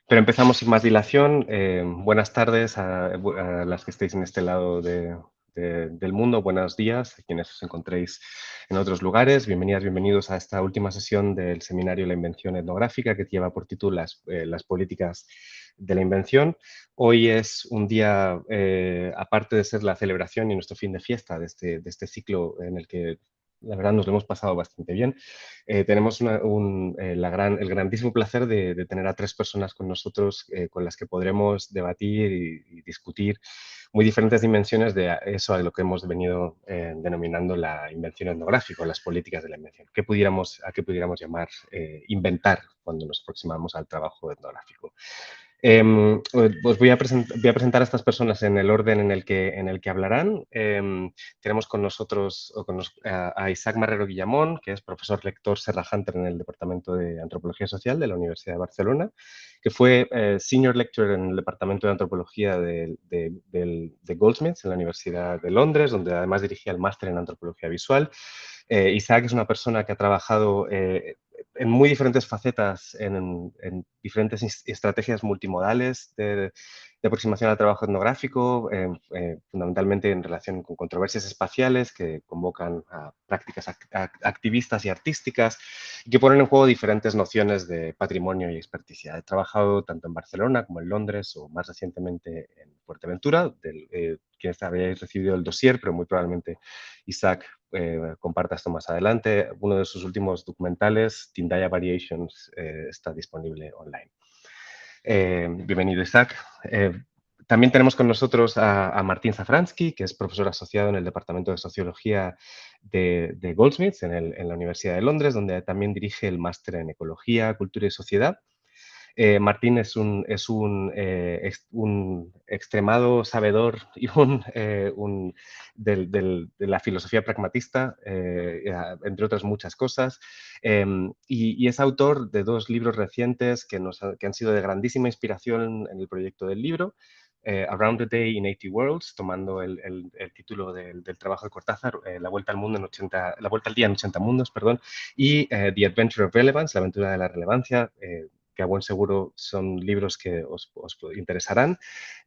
Pero empezamos sin más dilación. Buenas tardes a las que estéis en este lado del mundo. Buenos días a quienes os encontréis en otros lugares. Bienvenidas, bienvenidos a esta última sesión del seminario La Invención Etnográfica, que lleva por título las políticas de la invención. Hoy es un día, aparte de ser la celebración y nuestro fin de fiesta de este ciclo en el que la verdad nos lo hemos pasado bastante bien. Tenemos el grandísimo placer de tener a tres personas con nosotros con las que podremos debatir y discutir muy diferentes dimensiones de eso a lo que hemos venido denominando la invención etnográfica o las políticas de la invención. ¿A qué pudiéramos llamar inventar cuando nos aproximamos al trabajo etnográfico? Os voy a presentar a estas personas en el orden en el que hablarán. Tenemos con nosotros a Isaac Marrero Guillamón, que es profesor lector Serra Hunter en el Departamento de Antropología Social de la Universidad de Barcelona, que fue Senior Lecturer en el Departamento de Antropología de Goldsmiths en la Universidad de Londres, donde además dirigía el máster en Antropología Visual. Isaac es una persona que ha trabajado en muy diferentes facetas, en diferentes estrategias multimodales de aproximación al trabajo etnográfico, fundamentalmente en relación con controversias espaciales que convocan a prácticas activistas y artísticas y que ponen en juego diferentes nociones de patrimonio y experticia. He trabajado tanto en Barcelona como en Londres o más recientemente en Fuerteventura, quienes habéis recibido el dossier, pero muy probablemente Isaac comparta esto más adelante. Uno de sus últimos documentales, Tindaya Variations, está disponible online. Bienvenido, Isaac. También tenemos con nosotros a Martín Zafransky, que es profesor asociado en el Departamento de Sociología de Goldsmiths en la Universidad de Londres, donde también dirige el máster en Ecología, Cultura y Sociedad. Martín es un extremado sabedor y de la filosofía pragmatista, entre otras muchas cosas, y es autor de dos libros recientes que han sido de grandísima inspiración en el proyecto del libro. Around the Day in 80 Worlds, tomando el título del trabajo de Cortázar, La Vuelta al Día en 80 Mundos, perdón, y The Adventure of Relevance, La Aventura de la Relevancia, que a buen seguro son libros que os interesarán.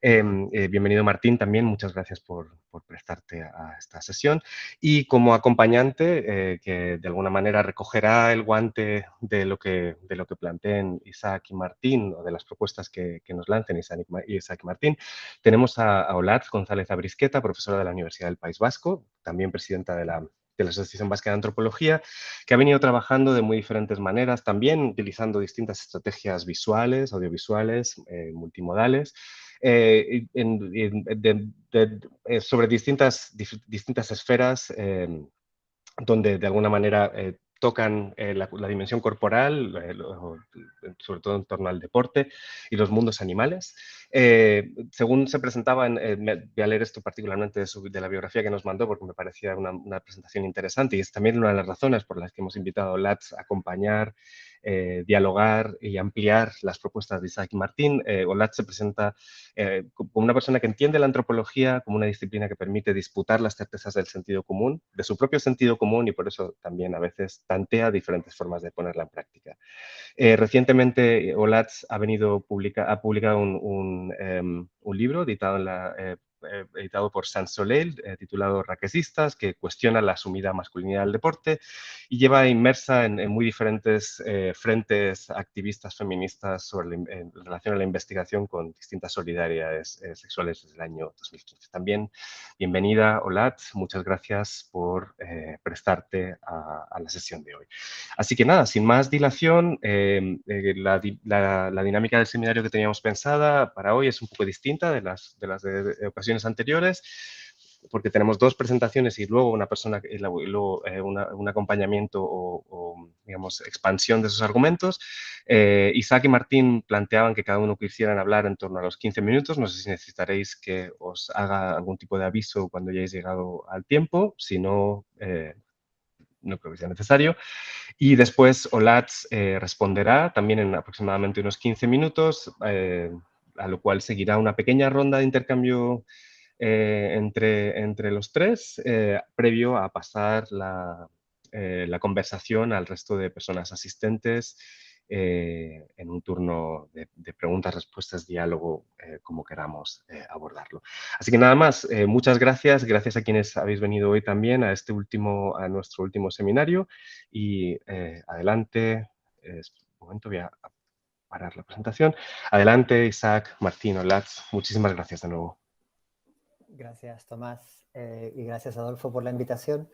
Bienvenido, Martín, también. Muchas gracias por prestarte a esta sesión. Y como acompañante, que de alguna manera recogerá el guante de lo que planteen Isaac y Martín, o de las propuestas que nos lancen Isaac y Martín, tenemos a Olatz González Abrisqueta, profesora de la Universidad del País Vasco, también presidenta de la Asociación Vasca de Antropología, que ha venido trabajando de muy diferentes maneras, también utilizando distintas estrategias visuales, audiovisuales, multimodales, sobre distintas esferas donde de alguna manera tocan la dimensión corporal, sobre todo en torno al deporte y los mundos animales. Según se presentaba, voy a leer esto particularmente de la biografía que nos mandó porque me parecía una presentación interesante y es también una de las razones por las que hemos invitado a Olatz a acompañar, dialogar y ampliar las propuestas de Isaac y Martín. Olatz se presenta como una persona que entiende la antropología como una disciplina que permite disputar las certezas del sentido común, de su propio sentido común, y por eso también a veces tantea diferentes formas de ponerla en práctica. Recientemente, Olatz ha publicado un libro editado por Sans Soleil, titulado Raquesistas, que cuestiona la asumida masculinidad del deporte y lleva inmersa en muy diferentes frentes activistas feministas en relación a la investigación con distintas solidaridades sexuales desde el año 2015. También, bienvenida, Olatz, muchas gracias por prestarte a la sesión de hoy. Así que nada, sin más dilación, la dinámica del seminario que teníamos pensada para hoy es un poco distinta de ocasiones anteriores, porque tenemos dos presentaciones y luego una persona y luego un acompañamiento digamos, expansión de esos argumentos. Isaac y Martín planteaban que cada uno quisieran hablar en torno a los 15 minutos. No sé si necesitaréis que os haga algún tipo de aviso cuando hayáis llegado al tiempo. Si no, no creo que sea necesario. Y después Olatz responderá también en aproximadamente unos 15 minutos, a lo cual seguirá una pequeña ronda de intercambio entre los tres, previo a pasar la conversación al resto de personas asistentes en un turno de preguntas, respuestas, diálogo, como queramos abordarlo. Así que nada más, muchas gracias, gracias a quienes habéis venido hoy también a nuestro último seminario y adelante, un momento, voy a parar la presentación. Adelante, Isaac, Martín, Olatz, muchísimas gracias de nuevo. Gracias, Tomás, y gracias, Adolfo, por la invitación.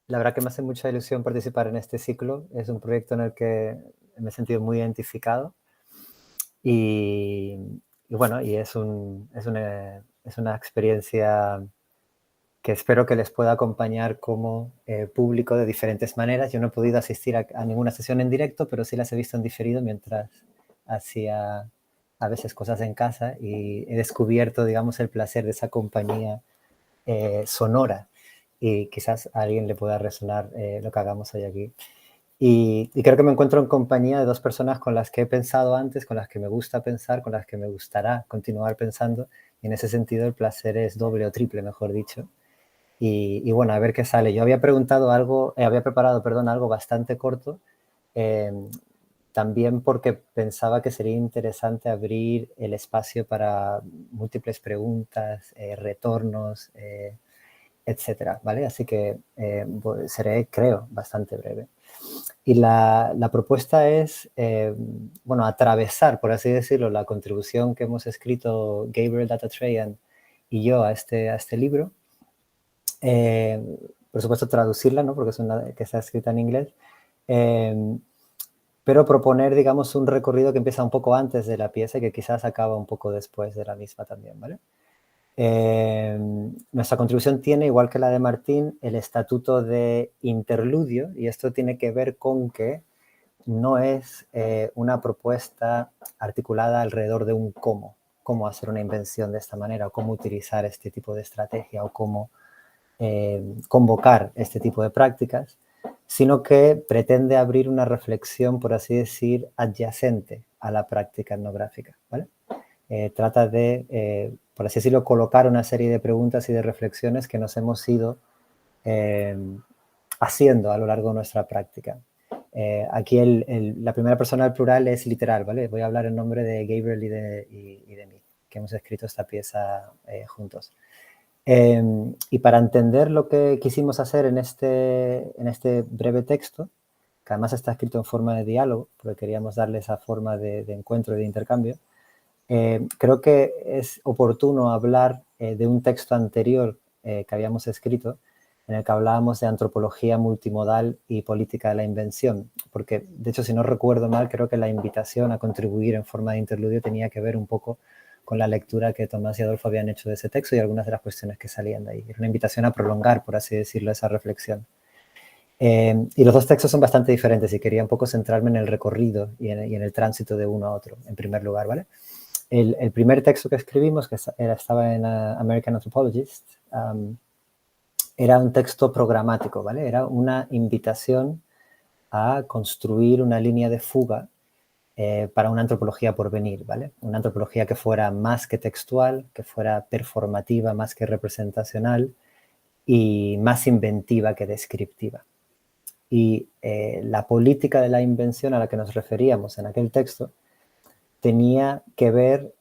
La verdad que me hace mucha ilusión participar en este ciclo. Es un proyecto en el que me he sentido muy identificado y bueno, y es una experiencia que espero que les pueda acompañar como público de diferentes maneras. Yo no he podido asistir a ninguna sesión en directo, pero sí las he visto en diferido mientras hacía a veces cosas en casa y he descubierto, digamos, el placer de esa compañía sonora y quizás a alguien le pueda resonar lo que hagamos hoy aquí. Y creo que me encuentro en compañía de dos personas con las que he pensado antes, con las que me gusta pensar, con las que me gustará continuar pensando, y en ese sentido el placer es doble o triple, mejor dicho. Y bueno, a ver qué sale. Yo había preparado, perdón, algo bastante corto, eh, también porque pensaba que sería interesante abrir el espacio para múltiples preguntas, retornos, etcétera, ¿vale? Así que seré, creo, bastante breve. Y la propuesta es, bueno, atravesar, por así decirlo, la contribución que hemos escrito Gabriel Datatrayan y yo a este libro. Por supuesto, traducirla, ¿no? Porque es una que está escrita en inglés. Pero proponer, digamos, un recorrido que empieza un poco antes de la pieza y que quizás acaba un poco después de la misma también, ¿vale? Nuestra contribución tiene, igual que la de Martín, el estatuto de interludio, y esto tiene que ver con que no es una propuesta articulada alrededor de un cómo hacer una invención de esta manera, o cómo utilizar este tipo de estrategia, o cómo convocar este tipo de prácticas, sino que pretende abrir una reflexión, por así decir, adyacente a la práctica etnográfica, ¿vale? Trata de, por así decirlo, colocar una serie de preguntas y de reflexiones que nos hemos ido haciendo a lo largo de nuestra práctica. Aquí la primera persona del plural es literal, ¿vale? Voy a hablar en nombre de Gabriel y de mí, que hemos escrito esta pieza juntos. Y para entender lo que quisimos hacer en este breve texto, que además está escrito en forma de diálogo, porque queríamos darle esa forma de encuentro y de intercambio, creo que es oportuno hablar de un texto anterior que habíamos escrito, en el que hablábamos de antropología multimodal y política de la invención, porque de hecho, si no recuerdo mal, creo que la invitación a contribuir en forma de interludio tenía que ver un poco con la lectura que Tomás y Adolfo habían hecho de ese texto y algunas de las cuestiones que salían de ahí. Era una invitación a prolongar, por así decirlo, esa reflexión. Y los dos textos son bastante diferentes y quería un poco centrarme en el recorrido y en el tránsito de uno a otro, en primer lugar, ¿vale? El primer texto que escribimos, que estaba en American Anthropologist, era un texto programático, ¿vale? Era una invitación a construir una línea de fuga para una antropología por venir, ¿vale? Una antropología que fuera más que textual, que fuera performativa más que representacional y más inventiva que descriptiva. Y la política de la invención a la que nos referíamos en aquel texto tenía que ver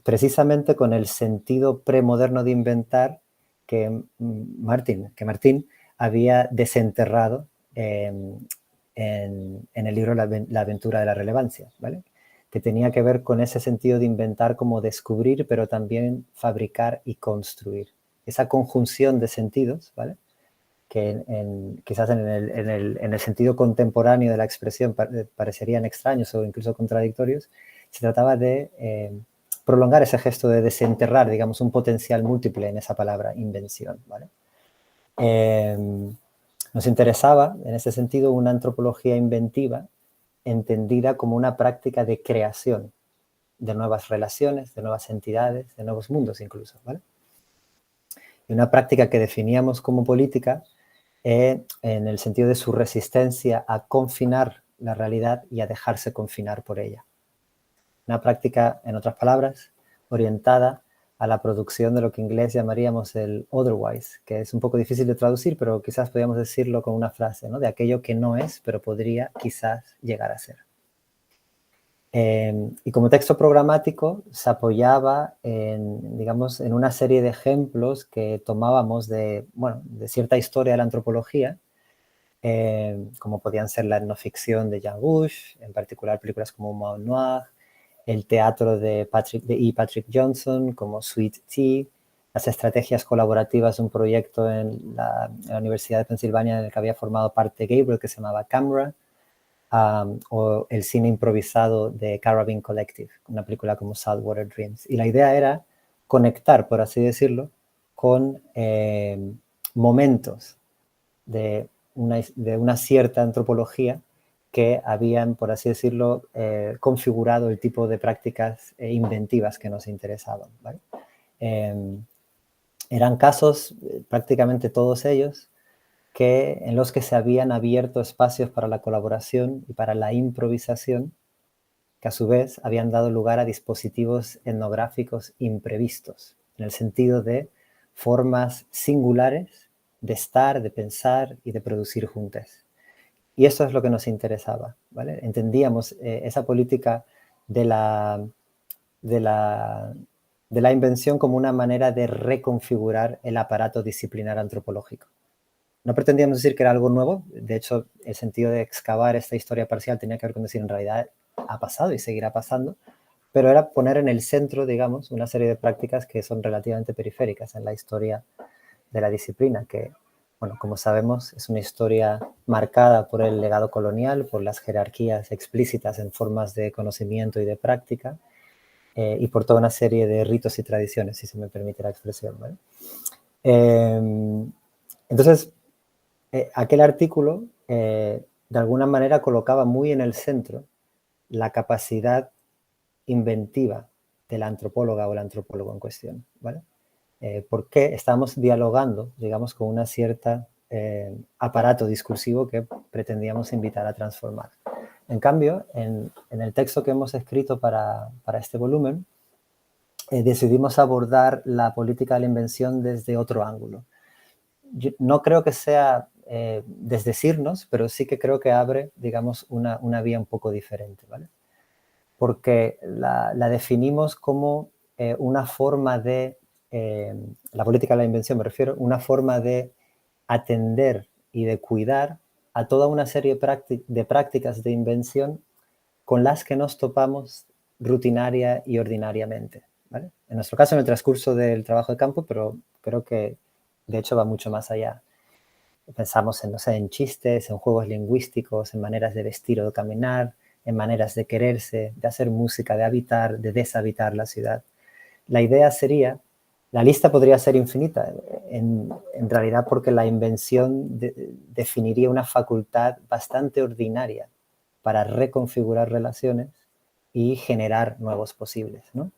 precisamente con el sentido premoderno de inventar que Martín había desenterrado en el libro La aventura de la relevancia, ¿vale? Que tenía que ver con ese sentido de inventar como descubrir, pero también fabricar y construir. Esa conjunción de sentidos, ¿vale? Que quizás en el sentido contemporáneo de la expresión parecerían extraños o incluso contradictorios, se trataba de prolongar ese gesto de desenterrar, digamos, un potencial múltiple en esa palabra invención, ¿vale? Nos interesaba, en ese sentido, una antropología inventiva entendida como una práctica de creación de nuevas relaciones, de nuevas entidades, de nuevos mundos incluso, ¿vale? Y una práctica que definíamos como política en el sentido de su resistencia a confinar la realidad y a dejarse confinar por ella. Una práctica, en otras palabras, orientada a la producción de lo que en inglés llamaríamos el otherwise, que es un poco difícil de traducir, pero quizás podríamos decirlo con una frase, ¿no? De aquello que no es, pero podría quizás llegar a ser. Y como texto programático se apoyaba en, digamos, en una serie de ejemplos que tomábamos de, bueno, de cierta historia de la antropología, como podían ser la etnoficción de Jean Rouch, en particular películas como Moulin Noir, el teatro de Patrick Johnson, como Sweet Tea, las estrategias colaborativas de un proyecto en la Universidad de Pensilvania en el que había formado parte Gabriel, que se llamaba Camera, o el cine improvisado de Carabin Collective, una película como Saltwater Dreams. Y la idea era conectar, por así decirlo, con momentos de una cierta antropología que habían, por así decirlo, configurado el tipo de prácticas inventivas que nos interesaban, ¿vale? Eran casos, prácticamente todos ellos, en los que se habían abierto espacios para la colaboración y para la improvisación, que a su vez habían dado lugar a dispositivos etnográficos imprevistos, en el sentido de formas singulares de estar, de pensar y de producir juntas. Y eso es lo que nos interesaba, ¿vale? Entendíamos esa política de la invención como una manera de reconfigurar el aparato disciplinar antropológico. No pretendíamos decir que era algo nuevo, de hecho, el sentido de excavar esta historia parcial tenía que ver con decir, en realidad ha pasado y seguirá pasando, pero era poner en el centro, digamos, una serie de prácticas que son relativamente periféricas en la historia de la disciplina, que, bueno, como sabemos, es una historia marcada por el legado colonial, por las jerarquías explícitas en formas de conocimiento y de práctica, y por toda una serie de ritos y tradiciones, si se me permite la expresión, ¿vale? Entonces, aquel artículo, de alguna manera, colocaba muy en el centro la capacidad inventiva de la antropóloga o el antropólogo en cuestión, ¿vale? Porque estamos dialogando, digamos, con una cierta aparato discursivo que pretendíamos invitar a transformar. En cambio, en el texto que hemos escrito para este volumen, decidimos abordar la política de la invención desde otro ángulo. Yo no creo que sea desdecirnos, pero sí que creo que abre, digamos, una vía un poco diferente, ¿vale? Porque la definimos como una forma de, la política de la invención me refiero, una forma de atender y de cuidar a toda una serie de prácticas de invención con las que nos topamos rutinaria y ordinariamente, ¿vale? En nuestro caso, en el transcurso del trabajo de campo, pero creo que de hecho va mucho más allá. Pensamos en, no sé, en chistes, en juegos lingüísticos, en maneras de vestir o de caminar, en maneras de quererse, de hacer música, de habitar, de deshabitar la ciudad. La idea sería, la lista podría ser infinita, en realidad porque la invención definiría una facultad bastante ordinaria para reconfigurar relaciones y generar nuevos posibles, ¿no?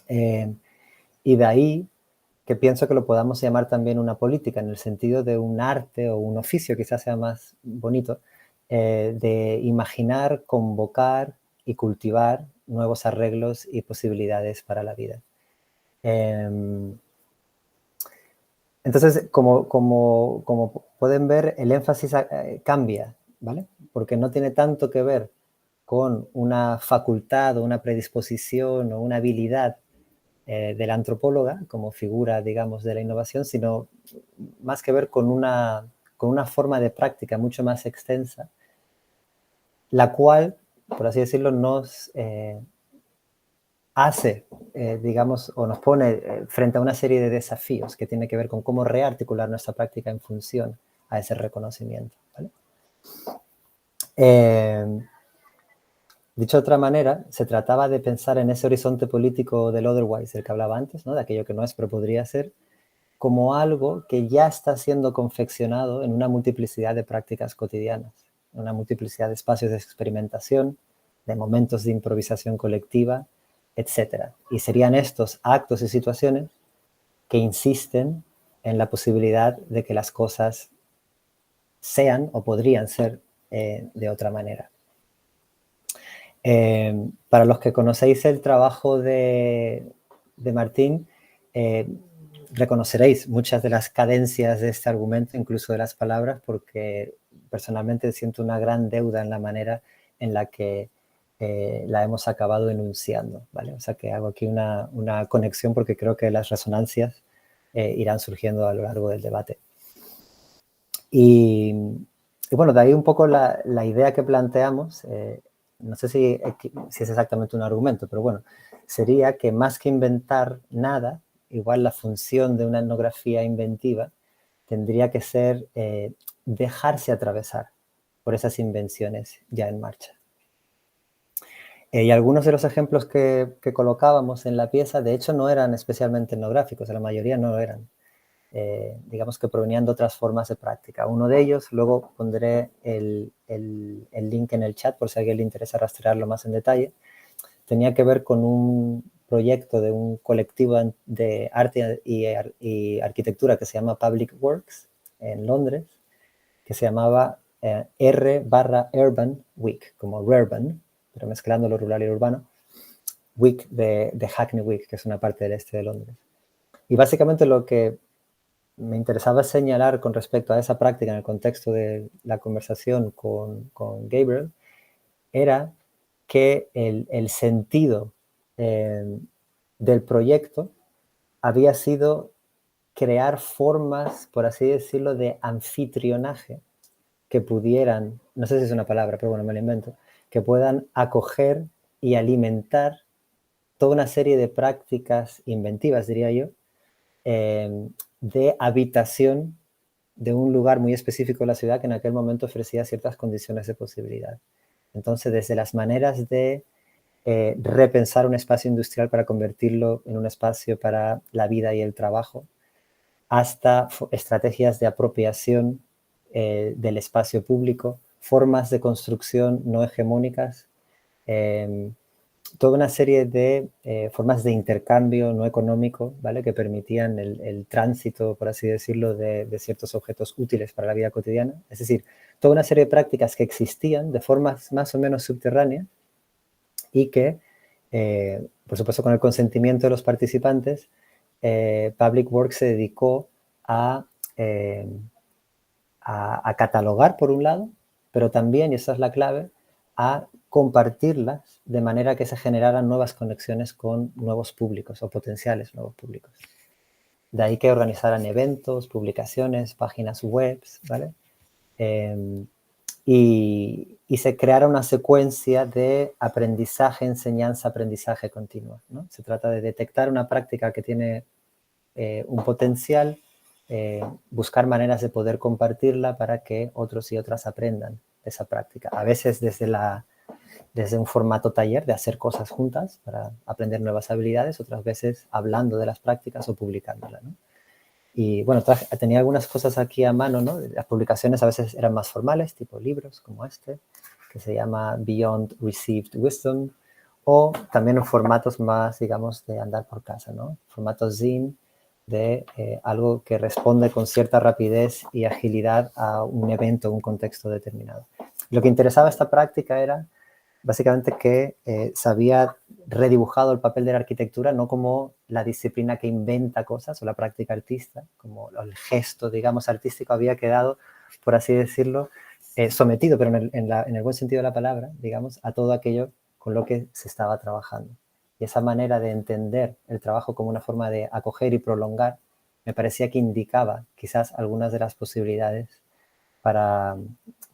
Y de ahí que pienso que lo podamos llamar también una política, en el sentido de un arte o un oficio, quizás sea más bonito, de imaginar, convocar y cultivar nuevos arreglos y posibilidades para la vida. Entonces, como pueden ver, el énfasis cambia, ¿vale? Porque no tiene tanto que ver con una facultad o una predisposición o una habilidad de la antropóloga como figura, digamos, de la innovación, sino más que ver con una forma de práctica mucho más extensa, la cual, por así decirlo, nos hace, digamos, o nos pone frente a una serie de desafíos que tiene que ver con cómo rearticular nuestra práctica en función a ese reconocimiento, ¿vale? Dicho de otra manera, se trataba de pensar en ese horizonte político del otherwise del que hablaba antes, ¿no? De aquello que no es, pero podría ser, como algo que ya está siendo confeccionado en una multiplicidad de prácticas cotidianas, en una multiplicidad de espacios de experimentación, de momentos de improvisación colectiva, etc. Y serían estos actos y situaciones que insisten en la posibilidad de que las cosas sean o podrían ser de otra manera. Para los que conocéis el trabajo de de Martín, reconoceréis muchas de las cadencias de este argumento, incluso de las palabras, porque personalmente siento una gran deuda en la manera en la que la hemos acabado enunciando, ¿vale? O sea que hago aquí una conexión porque creo que las resonancias irán surgiendo a lo largo del debate. Y bueno, de ahí un poco la idea que planteamos, no sé si es exactamente un argumento, pero bueno, sería que más que inventar nada, igual la función de una etnografía inventiva tendría que ser dejarse atravesar por esas invenciones ya en marcha. Y algunos de los ejemplos que colocábamos en la pieza, de hecho, no eran especialmente etnográficos, la mayoría no lo eran. Digamos que provenían de otras formas de práctica. Uno de ellos, luego pondré el link en el chat por si a alguien le interesa rastrearlo más en detalle, tenía que ver con un proyecto de un colectivo de arte y arquitectura que se llama Public Works en Londres, que se llamaba R/Urban Week, como Rurban, pero mezclando lo rural y lo urbano, Week de Hackney Wick, que es una parte del este de Londres. Y básicamente lo que me interesaba señalar con respecto a esa práctica en el contexto de la conversación con Gabriel era que el sentido del proyecto había sido crear formas, por así decirlo, de anfitrionaje que pudieran, no sé si es una palabra, pero bueno, me lo invento, que puedan acoger y alimentar toda una serie de prácticas inventivas, diría yo, de habitación de un lugar muy específico de la ciudad que en aquel momento ofrecía ciertas condiciones de posibilidad. Entonces, desde las maneras de repensar un espacio industrial para convertirlo en un espacio para la vida y el trabajo, hasta estrategias de apropiación del espacio público, formas de construcción no hegemónicas, toda una serie de formas de intercambio no económico, ¿vale? Que permitían el tránsito, por así decirlo, de ciertos objetos útiles para la vida cotidiana. Es decir, toda una serie de prácticas que existían de formas más o menos subterráneas y que, por supuesto, con el consentimiento de los participantes, Public Works se dedicó a catalogar, por un lado, pero también, y esa es la clave, a compartirlas de manera que se generaran nuevas conexiones con nuevos públicos o potenciales nuevos públicos. De ahí que organizaran eventos, publicaciones, páginas web, ¿vale? Y se creara una secuencia de aprendizaje, enseñanza, aprendizaje continuo, ¿no? Se trata de detectar una práctica que tiene un potencial, buscar maneras de poder compartirla para que otros y otras aprendan esa práctica. A veces desde un formato taller de hacer cosas juntas para aprender nuevas habilidades, otras veces hablando de las prácticas o publicándolas, ¿no? Y bueno, tenía algunas cosas aquí a mano, ¿no? Las publicaciones a veces eran más formales, tipo libros como este, que se llama Beyond Received Wisdom, o también en formatos más, digamos, de andar por casa, ¿no? Formatos zine, de algo que responde con cierta rapidez y agilidad a un evento, un contexto determinado. Lo que interesaba esta práctica era básicamente que se había redibujado el papel de la arquitectura no como la disciplina que inventa cosas o la práctica artista, como el gesto, digamos, artístico había quedado, por así decirlo, sometido, pero en el buen sentido de la palabra, digamos, a todo aquello con lo que se estaba trabajando. Y esa manera de entender el trabajo como una forma de acoger y prolongar me parecía que indicaba quizás algunas de las posibilidades para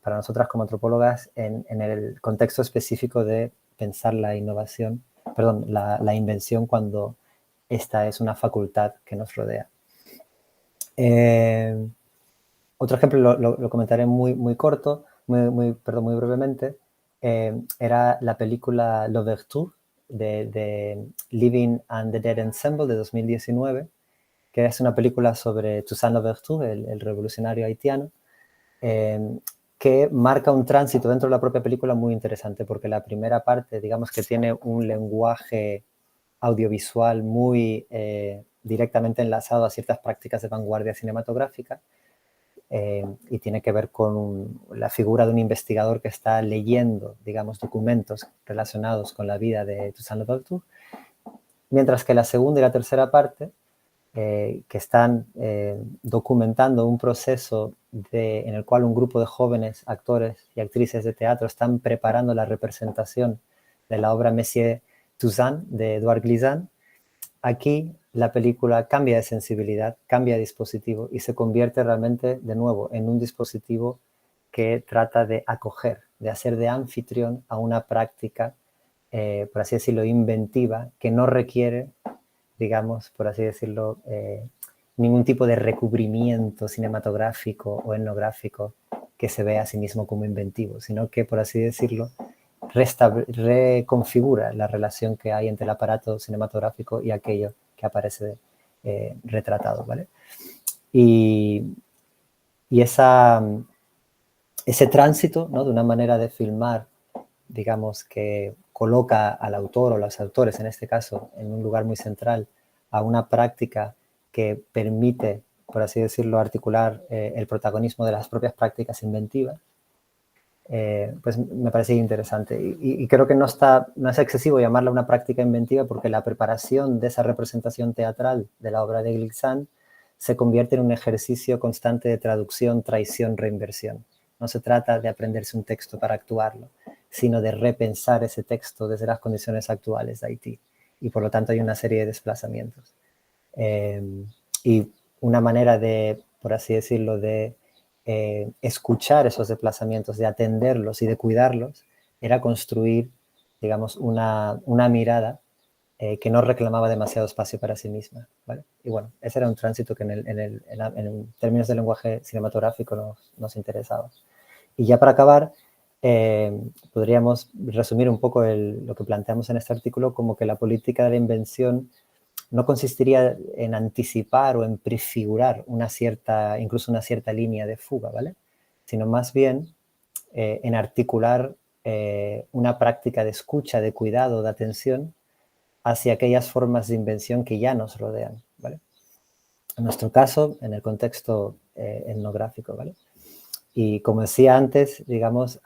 nosotras como antropólogas en el contexto específico de pensar la innovación, perdón, la invención cuando esta es una facultad que nos rodea. Otro ejemplo lo comentaré muy corto, muy brevemente. Era la película L'Ouverture de Living and the Dead Ensemble de 2019, que es una película sobre Toussaint Louverture, el revolucionario haitiano, que marca un tránsito dentro de la propia película muy interesante, porque la primera parte, digamos que tiene un lenguaje audiovisual muy directamente enlazado a ciertas prácticas de vanguardia cinematográfica, y tiene que ver con la figura de un investigador que está leyendo, digamos, documentos relacionados con la vida de Toussaint Louverture. Mientras que la segunda y la tercera parte, que están documentando un proceso en el cual un grupo de jóvenes actores y actrices de teatro están preparando la representación de la obra Messier Toussaint de Edouard Glissant, aquí la película cambia de sensibilidad, cambia de dispositivo y se convierte realmente de nuevo en un dispositivo que trata de acoger, de hacer de anfitrión a una práctica, por así decirlo, inventiva, que no requiere, digamos, por así decirlo, ningún tipo de recubrimiento cinematográfico o etnográfico que se vea a sí mismo como inventivo, sino que, por así decirlo, reconfigura la relación que hay entre el aparato cinematográfico y aquello que aparece retratado, ¿vale? Y ese tránsito, ¿no?, de una manera de filmar, digamos, que coloca al autor o los autores, en este caso, en un lugar muy central, a una práctica que permite, por así decirlo, articular el protagonismo de las propias prácticas inventivas, pues me parece interesante. Y creo que no es excesivo llamarla una práctica inventiva porque la preparación de esa representación teatral de la obra de Glissant se convierte en un ejercicio constante de traducción, traición, reinversión. No se trata de aprenderse un texto para actuarlo, sino de repensar ese texto desde las condiciones actuales de Haití. Y por lo tanto hay una serie de desplazamientos. Y una manera de, por así decirlo, de escuchar esos desplazamientos, de atenderlos y de cuidarlos, era construir, digamos, una mirada que no reclamaba demasiado espacio para sí misma, ¿vale? Y bueno, ese era un tránsito que en términos de lenguaje cinematográfico nos interesaba. Y ya para acabar, podríamos resumir un poco lo que planteamos en este artículo como que la política de la invención no consistiría en anticipar o en prefigurar incluso una cierta línea de fuga, ¿vale? Sino más bien en articular una práctica de escucha, de cuidado, de atención hacia aquellas formas de invención que ya nos rodean, ¿vale? En nuestro caso, en el contexto etnográfico, ¿vale? Y como decía antes, digamos,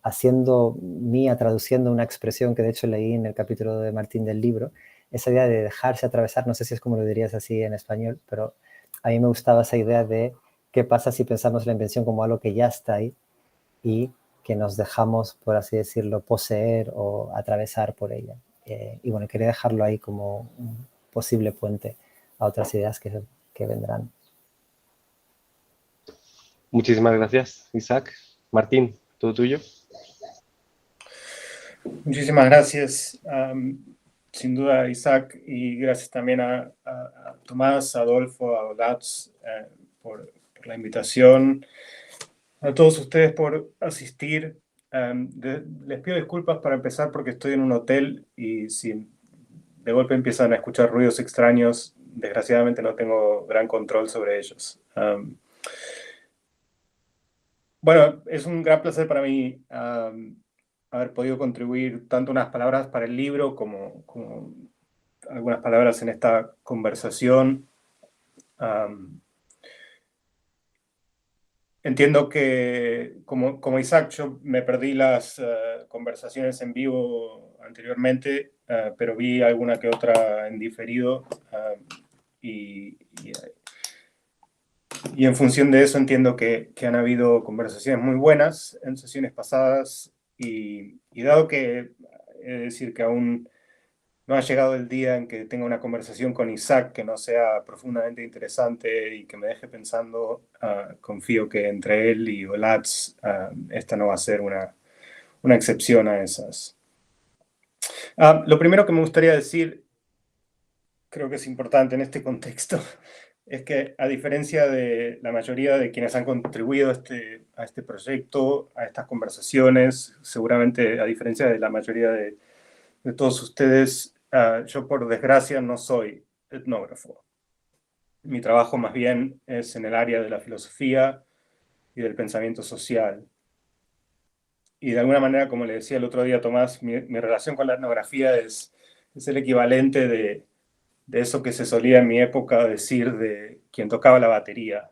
haciendo mía, traduciendo una expresión que de hecho leí en el capítulo de Martín del libro, esa idea de dejarse atravesar, no sé si es como lo dirías así en español, pero a mí me gustaba esa idea de qué pasa si pensamos la invención como algo que ya está ahí y que nos dejamos, por así decirlo, poseer o atravesar por ella. Y bueno, quería dejarlo ahí como un posible puente a otras ideas que vendrán. Muchísimas gracias, Isaac. Martín, ¿todo tuyo? Muchísimas gracias, sin duda, Isaac, y gracias también a Tomás, a Adolfo, a Olatz por la invitación, a todos ustedes por asistir. Les pido disculpas para empezar porque estoy en un hotel y si de golpe empiezan a escuchar ruidos extraños, desgraciadamente no tengo gran control sobre ellos. Bueno, es un gran placer para mí haber podido contribuir tanto unas palabras para el libro como algunas palabras en esta conversación. Entiendo que, como Isaac, yo me perdí las conversaciones en vivo anteriormente, pero vi alguna que otra en diferido. Y en función de eso entiendo que han habido conversaciones muy buenas en sesiones pasadas y dado que he de decir que aún no ha llegado el día en que tenga una conversación con Isaac que no sea profundamente interesante y que me deje pensando, confío que entre él y Olatz esta no va a ser una excepción a esas. Lo primero que me gustaría decir, creo que es importante en este contexto, es que a diferencia de la mayoría de quienes han contribuido a este proyecto, a estas conversaciones, seguramente a diferencia de la mayoría de todos ustedes, yo por desgracia no soy etnógrafo. Mi trabajo más bien es en el área de la filosofía y del pensamiento social. Y de alguna manera, como le decía el otro día a Tomás, mi relación con la etnografía es el equivalente de eso que se solía en mi época decir de quien tocaba la batería.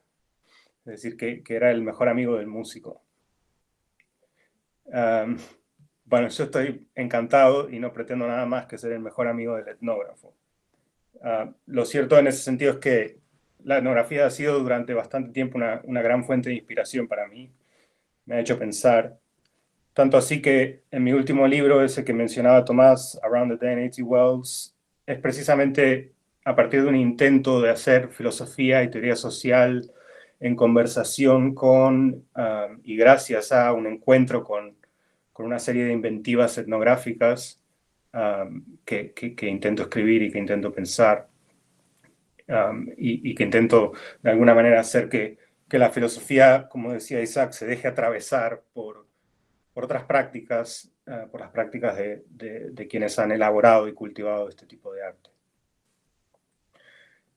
Es decir, que era el mejor amigo del músico. Bueno, yo estoy encantado y no pretendo nada más que ser el mejor amigo del etnógrafo. Lo cierto en ese sentido es que la etnografía ha sido durante bastante tiempo una gran fuente de inspiración para mí. Me ha hecho pensar. Tanto así que en mi último libro, ese que mencionaba Tomás, Around the Den 80 Wells, es precisamente a partir de un intento de hacer filosofía y teoría social en conversación con, y gracias a un encuentro con una serie de inventivas etnográficas que intento escribir y que intento pensar, y que intento de alguna manera hacer que la filosofía, como decía Isaac, se deje atravesar por otras prácticas, por las prácticas de quienes han elaborado y cultivado este tipo de arte.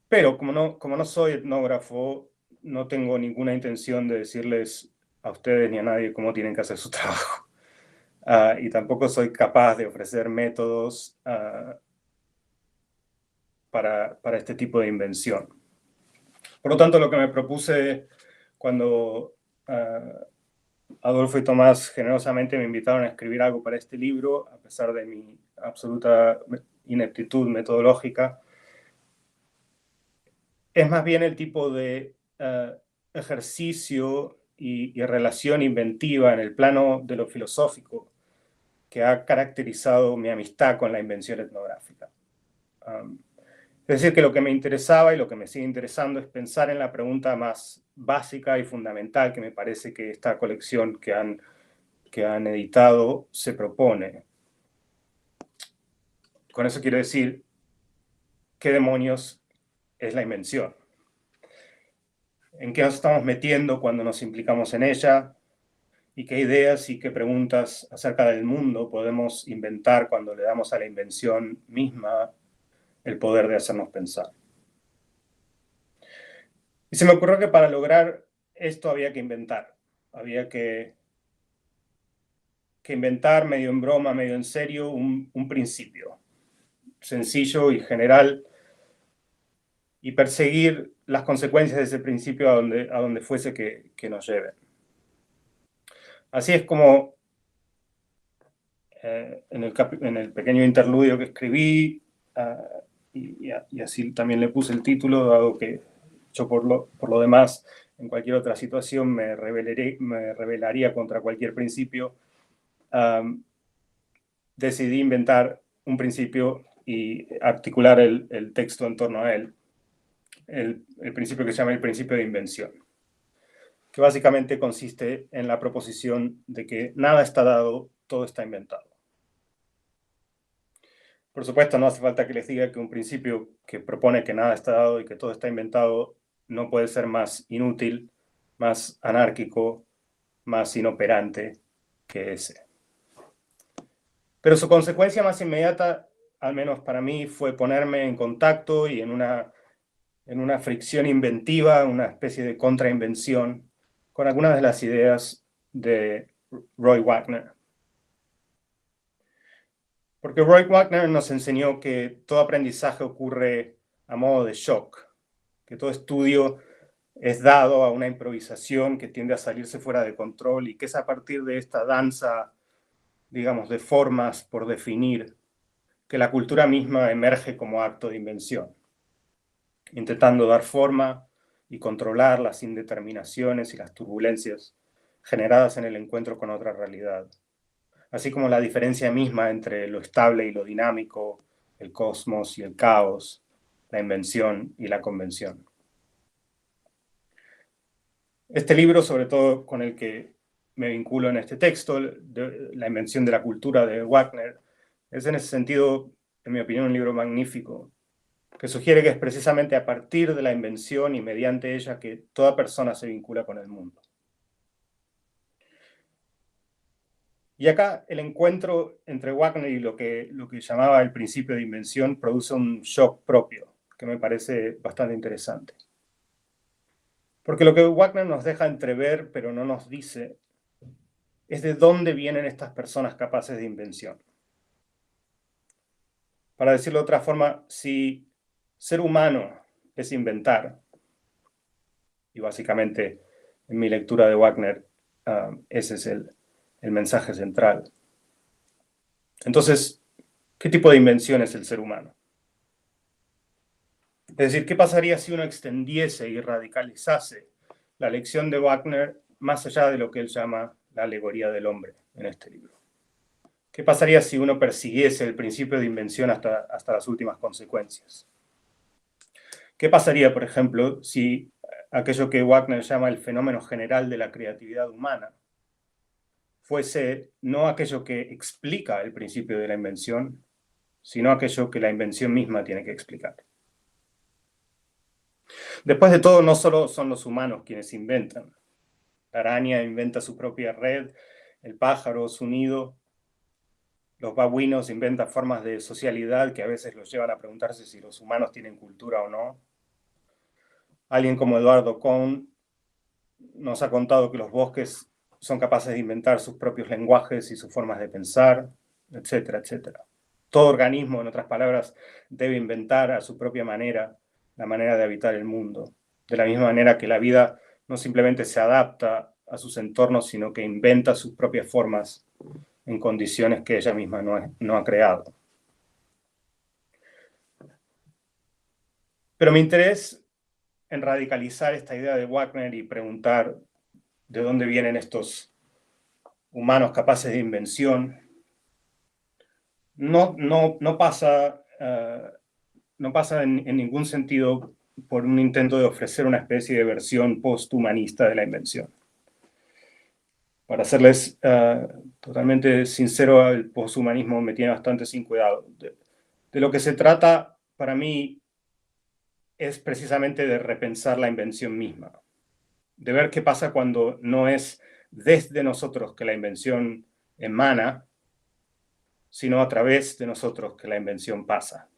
Pero como no soy etnógrafo, no tengo ninguna intención de decirles a ustedes ni a nadie cómo tienen que hacer su trabajo. Y tampoco soy capaz de ofrecer métodos para este tipo de invención. Por lo tanto, lo que me propuse cuando Adolfo y Tomás generosamente me invitaron a escribir algo para este libro, a pesar de mi absoluta ineptitud metodológica, es más bien el tipo de ejercicio y relación inventiva en el plano de lo filosófico que ha caracterizado mi amistad con la invención etnográfica. Es decir, que lo que me interesaba y lo que me sigue interesando es pensar en la pregunta más básica y fundamental que me parece que esta colección que han editado se propone. Con eso quiero decir, ¿qué demonios es la invención? ¿En qué nos estamos metiendo cuando nos implicamos en ella? ¿Y qué ideas y qué preguntas acerca del mundo podemos inventar cuando le damos a la invención misma el poder de hacernos pensar? Y se me ocurrió que para lograr esto había que inventar. Había que inventar, medio en broma, medio en serio, un principio sencillo y general, y perseguir las consecuencias de ese principio a donde fuese que nos lleven. Así es como en el pequeño interludio que escribí, y así también le puse el título, dado que yo por lo demás en cualquier otra situación me rebelaría contra cualquier principio, decidí inventar un principio y articular el texto en torno a él, el principio que se llama el principio de invención, que básicamente consiste en la proposición de que nada está dado, todo está inventado. Por supuesto, no hace falta que les diga que un principio que propone que nada está dado y que todo está inventado no puede ser más inútil, más anárquico, más inoperante que ese. Pero su consecuencia más inmediata, al menos para mí, fue ponerme en contacto y en una fricción inventiva, una especie de contrainvención, con algunas de las ideas de Roy Wagner. Porque Roy Wagner nos enseñó que todo aprendizaje ocurre a modo de shock, que todo estudio es dado a una improvisación que tiende a salirse fuera de control y que es a partir de esta danza, digamos, de formas por definir, que la cultura misma emerge como acto de invención, intentando dar forma y controlar las indeterminaciones y las turbulencias generadas en el encuentro con otra realidad, así como la diferencia misma entre lo estable y lo dinámico, el cosmos y el caos, la invención y la convención. Este libro, sobre todo con el que me vinculo en este texto, La invención de la cultura de Wagner, es en ese sentido, en mi opinión, un libro magnífico, que sugiere que es precisamente a partir de la invención y mediante ella que toda persona se vincula con el mundo. Y acá el encuentro entre Wagner y lo que llamaba el principio de invención produce un shock propio, que me parece bastante interesante. Porque lo que Wagner nos deja entrever, pero no nos dice, es de dónde vienen estas personas capaces de invención. Para decirlo de otra forma, si ser humano es inventar, y básicamente en mi lectura de Wagner ese es el mensaje central, Entonces, ¿qué tipo de invención es el ser humano? Es decir, ¿qué pasaría si uno extendiese y radicalizase la lección de Wagner más allá de lo que él llama la alegoría del hombre en este libro? ¿Qué pasaría si uno persiguiese el principio de invención hasta las últimas consecuencias? ¿Qué pasaría, por ejemplo, si aquello que Wagner llama el fenómeno general de la creatividad humana fuese no aquello que explica el principio de la invención, sino aquello que la invención misma tiene que explicar? Después de todo, no solo son los humanos quienes inventan. La araña inventa su propia red, el pájaro su nido, los babuinos inventan formas de socialidad que a veces los llevan a preguntarse si los humanos tienen cultura o no. Alguien como Eduardo Kohn nos ha contado que los bosques son capaces de inventar sus propios lenguajes y sus formas de pensar, etcétera, etcétera. Todo organismo, en otras palabras, debe inventar a su propia manera la manera de habitar el mundo. De la misma manera que la vida no simplemente se adapta a sus entornos, sino que inventa sus propias formas en condiciones que ella misma no ha creado. Pero mi interés en radicalizar esta idea de Wagner y preguntar de dónde vienen estos humanos capaces de invención no pasa en ningún sentido por un intento de ofrecer una especie de versión posthumanista de la invención. Para serles totalmente sincero, el posthumanismo me tiene bastante sin cuidado. De lo que se trata, para mí, es precisamente de repensar la invención misma, de ver qué pasa cuando no es desde nosotros que la invención emana, sino a través de nosotros que la invención pasa.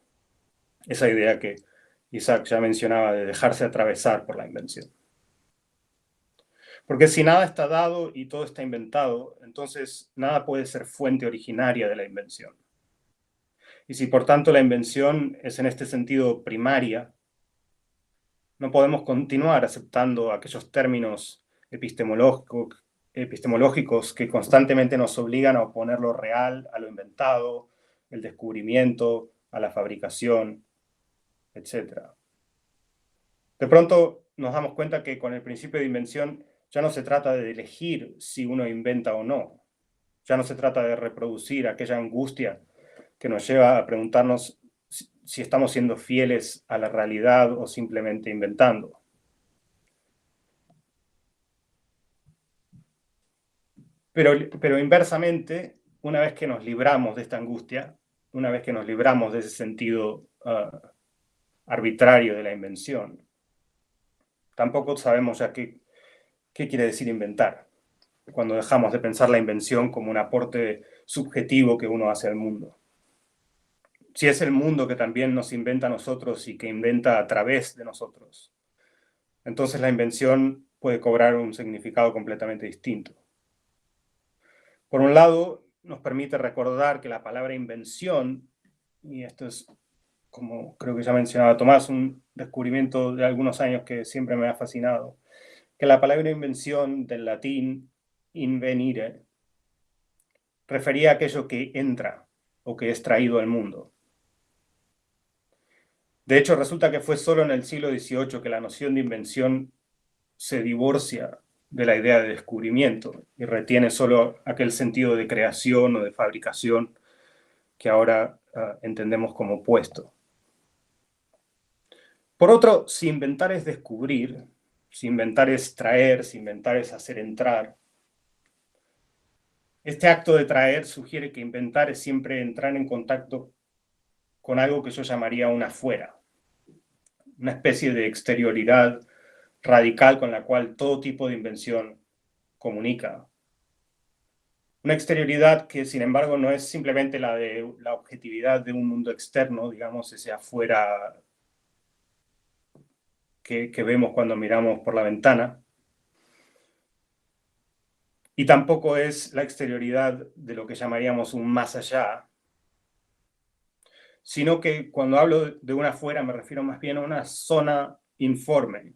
Esa idea que Isaac ya mencionaba de dejarse atravesar por la invención. Porque si nada está dado y todo está inventado, entonces nada puede ser fuente originaria de la invención. Y si por tanto la invención es en este sentido primaria, no podemos continuar aceptando aquellos términos epistemológicos que constantemente nos obligan a oponer lo real a lo inventado, el descubrimiento a la fabricación, etc. De pronto nos damos cuenta que con el principio de invención ya no se trata de elegir si uno inventa o no. Ya no se trata de reproducir aquella angustia que nos lleva a preguntarnos si estamos siendo fieles a la realidad o simplemente inventando. Pero inversamente, una vez que nos libramos de esta angustia, una vez que nos libramos de ese sentido arbitrario de la invención, tampoco sabemos ya qué quiere decir inventar, cuando dejamos de pensar la invención como un aporte subjetivo que uno hace al mundo. Si es el mundo que también nos inventa a nosotros y que inventa a través de nosotros, entonces la invención puede cobrar un significado completamente distinto. Por un lado, nos permite recordar que la palabra invención, y esto es, como creo que ya mencionaba Tomás, un descubrimiento de algunos años que siempre me ha fascinado, que la palabra invención del latín invenire refería a aquello que entra o que es traído al mundo. De hecho, resulta que fue solo en el siglo XVIII que la noción de invención se divorcia de la idea de descubrimiento y retiene solo aquel sentido de creación o de fabricación que ahora entendemos como opuesto. Por otro, si inventar es descubrir, si inventar es traer, si inventar es hacer entrar, este acto de traer sugiere que inventar es siempre entrar en contacto con algo que yo llamaría un afuera, una especie de exterioridad radical con la cual todo tipo de invención comunica. Una exterioridad que, sin embargo, no es simplemente la de la objetividad de un mundo externo, digamos, ese afuera que vemos cuando miramos por la ventana, y tampoco es la exterioridad de lo que llamaríamos un más allá, sino que cuando hablo de un afuera me refiero más bien a una zona informe,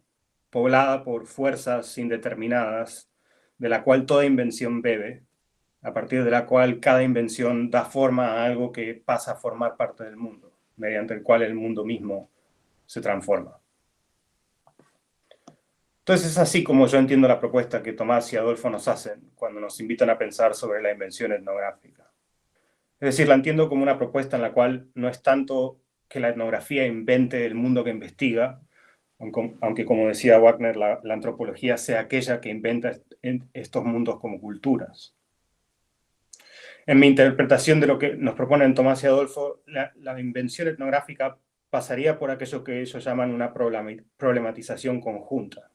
poblada por fuerzas indeterminadas, de la cual toda invención bebe, a partir de la cual cada invención da forma a algo que pasa a formar parte del mundo, mediante el cual el mundo mismo se transforma. Entonces es así como yo entiendo la propuesta que Tomás y Adolfo nos hacen cuando nos invitan a pensar sobre la invención etnográfica. Es decir, la entiendo como una propuesta en la cual no es tanto que la etnografía invente el mundo que investiga, aunque como decía Wagner, la antropología sea aquella que inventa estos mundos como culturas. En mi interpretación de lo que nos proponen Tomás y Adolfo, la invención etnográfica pasaría por aquello que ellos llaman una problematización conjunta,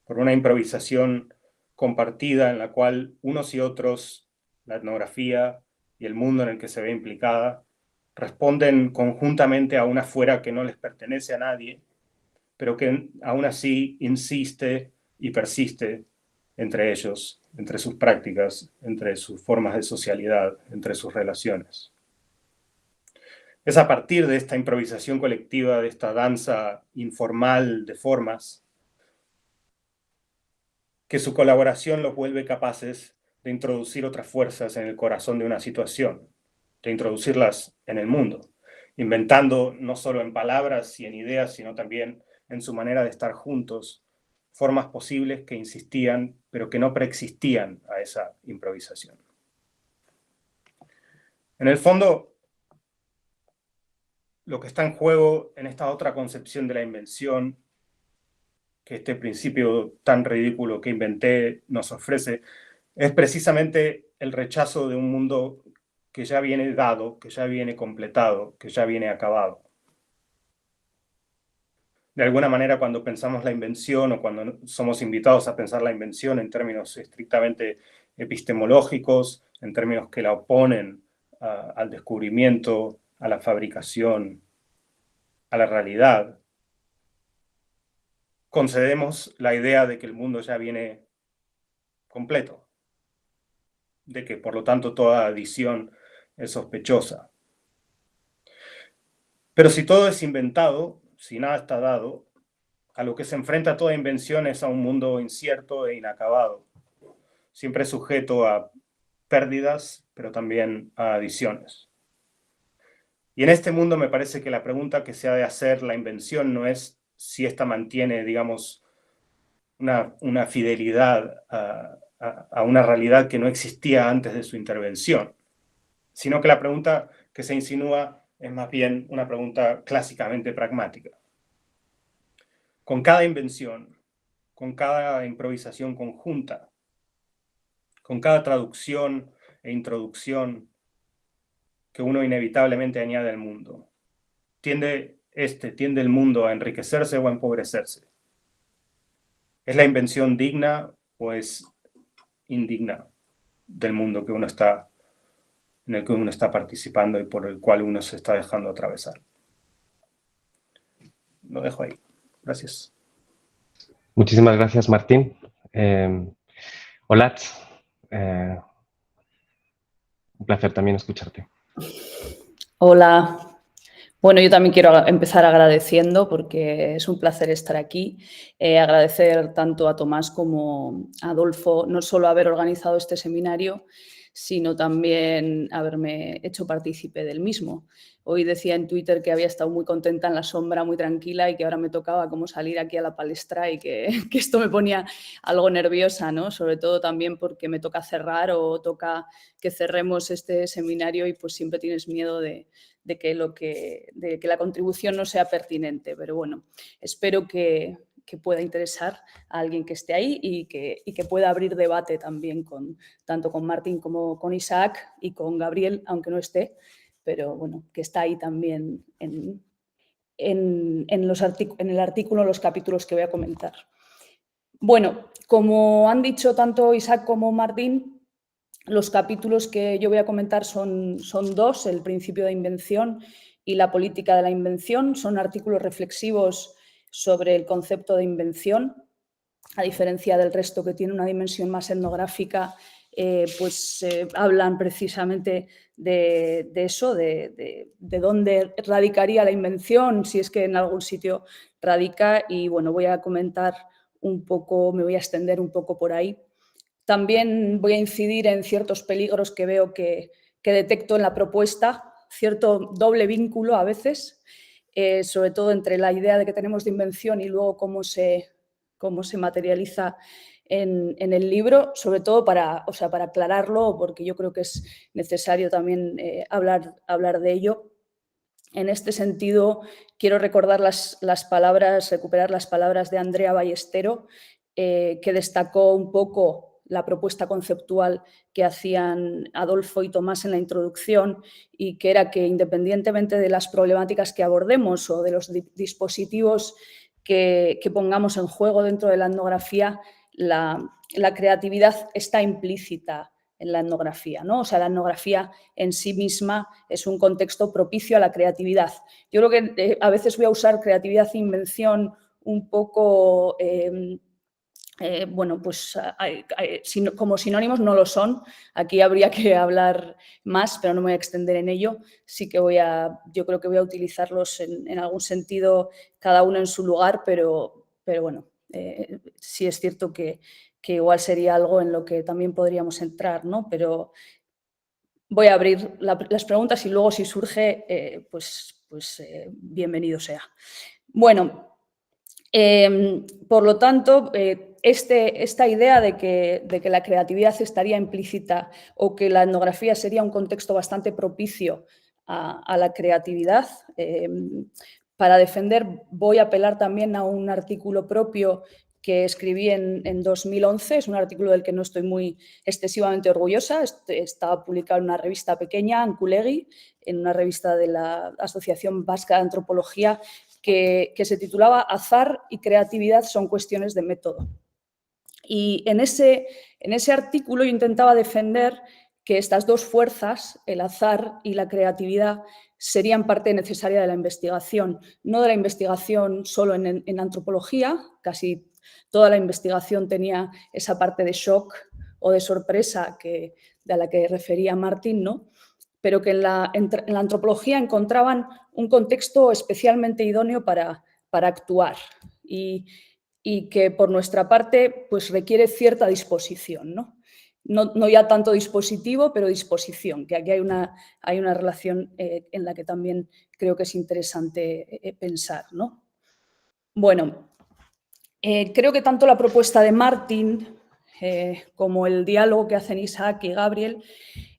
por una improvisación compartida en la cual unos y otros, la etnografía y el mundo en el que se ve implicada, responden conjuntamente a una fuera que no les pertenece a nadie, pero que aún así insiste y persiste entre ellos, entre sus prácticas, entre sus formas de socialidad, entre sus relaciones. Es a partir de esta improvisación colectiva, de esta danza informal de formas, que su colaboración los vuelve capaces de introducir otras fuerzas en el corazón de una situación, de introducirlas en el mundo, inventando no solo en palabras y en ideas, sino también en su manera de estar juntos, formas posibles que insistían, pero que no preexistían a esa improvisación. En el fondo, lo que está en juego en esta otra concepción de la invención, que este principio tan ridículo que inventé nos ofrece, es precisamente el rechazo de un mundo que ya viene dado, que ya viene completado, que ya viene acabado. De alguna manera, cuando pensamos la invención o cuando somos invitados a pensar la invención en términos estrictamente epistemológicos, en términos que la oponen al descubrimiento, a la fabricación, a la realidad, concedemos la idea de que el mundo ya viene completo, de que por lo tanto toda adición es sospechosa. Pero si todo es inventado, si nada está dado, a lo que se enfrenta toda invención es a un mundo incierto e inacabado, siempre sujeto a pérdidas, pero también a adiciones. Y en este mundo me parece que la pregunta que se ha de hacer la invención no es si ésta mantiene, digamos, una fidelidad a una realidad que no existía antes de su intervención, sino que la pregunta que se insinúa es más bien una pregunta clásicamente pragmática. Con cada invención, con cada improvisación conjunta, con cada traducción e introducción que uno inevitablemente añade al mundo, tiende el mundo a enriquecerse o a empobrecerse. ¿Es la invención digna o es indigna del mundo que uno está, en el que uno está participando y por el cual uno se está dejando atravesar? Lo dejo ahí. Gracias. Muchísimas gracias, Martín. Olat, un placer también escucharte. Hola. Bueno, yo también quiero empezar agradeciendo porque es un placer estar aquí. Agradecer tanto a Tomás como a Adolfo, no solo haber organizado este seminario, sino también haberme hecho partícipe del mismo. Hoy decía en Twitter que había estado muy contenta en la sombra, muy tranquila, y que ahora me tocaba como salir aquí a la palestra y que esto me ponía algo nerviosa, ¿no? Sobre todo también porque me toca cerrar o toca que cerremos este seminario y pues siempre tienes miedo de que la contribución no sea pertinente. Pero bueno, espero que pueda interesar a alguien que esté ahí y que pueda abrir debate también tanto con Martín como con Isaac y con Gabriel, aunque no esté, pero bueno, que está ahí también en el artículo, los capítulos que voy a comentar. Bueno, como han dicho tanto Isaac como Martín, los capítulos que yo voy a comentar son dos, el principio de invención y la política de la invención. Son artículos reflexivos sobre el concepto de invención, a diferencia del resto que tiene una dimensión más etnográfica, hablan precisamente de eso, de dónde radicaría la invención, si es que en algún sitio radica, y bueno, voy a comentar un poco, me voy a extender un poco por ahí. También voy a incidir en ciertos peligros que veo que detecto en la propuesta, cierto doble vínculo a veces, sobre todo entre la idea de que tenemos de invención y luego cómo se materializa en el libro, sobre todo para aclararlo, porque yo creo que es necesario también hablar de ello. En este sentido, quiero recordar recuperar las palabras de Andrea Ballestero, que destacó un poco la propuesta conceptual que hacían Adolfo y Tomás en la introducción, y que era que, independientemente de las problemáticas que abordemos o de los dispositivos que pongamos en juego dentro de la etnografía, la creatividad está implícita en la etnografía, ¿no? O sea, la etnografía en sí misma es un contexto propicio a la creatividad. Yo creo que a veces voy a usar creatividad e invención un poco, bueno, pues como sinónimos no lo son. Aquí habría que hablar más, pero no me voy a extender en ello. Sí que yo creo que voy a utilizarlos en algún sentido, cada uno en su lugar, pero bueno, sí es cierto que igual sería algo en lo que también podríamos entrar, ¿no? Pero voy a abrir las preguntas y luego, si surge, pues bienvenido sea. Bueno, por lo tanto, esta idea de que la creatividad estaría implícita o que la etnografía sería un contexto bastante propicio a la creatividad, para defender voy a apelar también a un artículo propio que escribí en 2011, es un artículo del que no estoy muy excesivamente orgullosa, estaba publicado en una revista pequeña, Ankulegi, en una revista de la Asociación Vasca de Antropología, que se titulaba Azar y creatividad son cuestiones de método. Y en ese artículo yo intentaba defender que estas dos fuerzas, el azar y la creatividad, serían parte necesaria de la investigación, no de la investigación solo en antropología. Casi toda la investigación tenía esa parte de shock o de sorpresa a la que refería Martín, ¿no? Pero que en la antropología encontraban un contexto especialmente idóneo para actuar y que por nuestra parte pues requiere cierta disposición, ¿no? No ya tanto dispositivo, pero disposición, que aquí hay una relación en la que también creo que es interesante pensar, ¿no? Bueno, creo que tanto la propuesta de Martín como el diálogo que hacen Isaac y Gabriel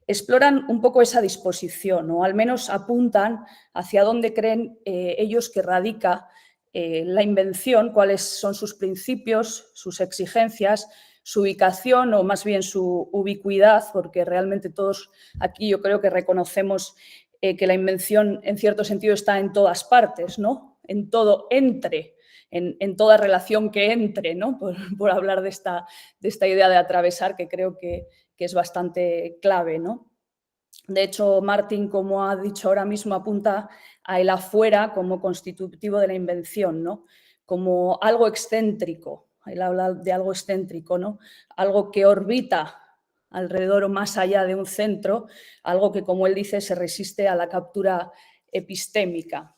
exploran un poco esa disposición, o al menos apuntan hacia dónde creen ellos que radica la invención, cuáles son sus principios, sus exigencias, su ubicación o más bien su ubicuidad, porque realmente todos aquí yo creo que reconocemos que la invención en cierto sentido está en todas partes, ¿no? En todo entre, en toda relación que entre, ¿no? Por hablar de esta idea de atravesar, que creo que es bastante clave, ¿no? De hecho, Martín, como ha dicho ahora mismo, apunta a el afuera como constitutivo de la invención, ¿no? Como algo excéntrico. Él habla de algo excéntrico, ¿no? Algo que orbita alrededor o más allá de un centro, algo que, como él dice, se resiste a la captura epistémica.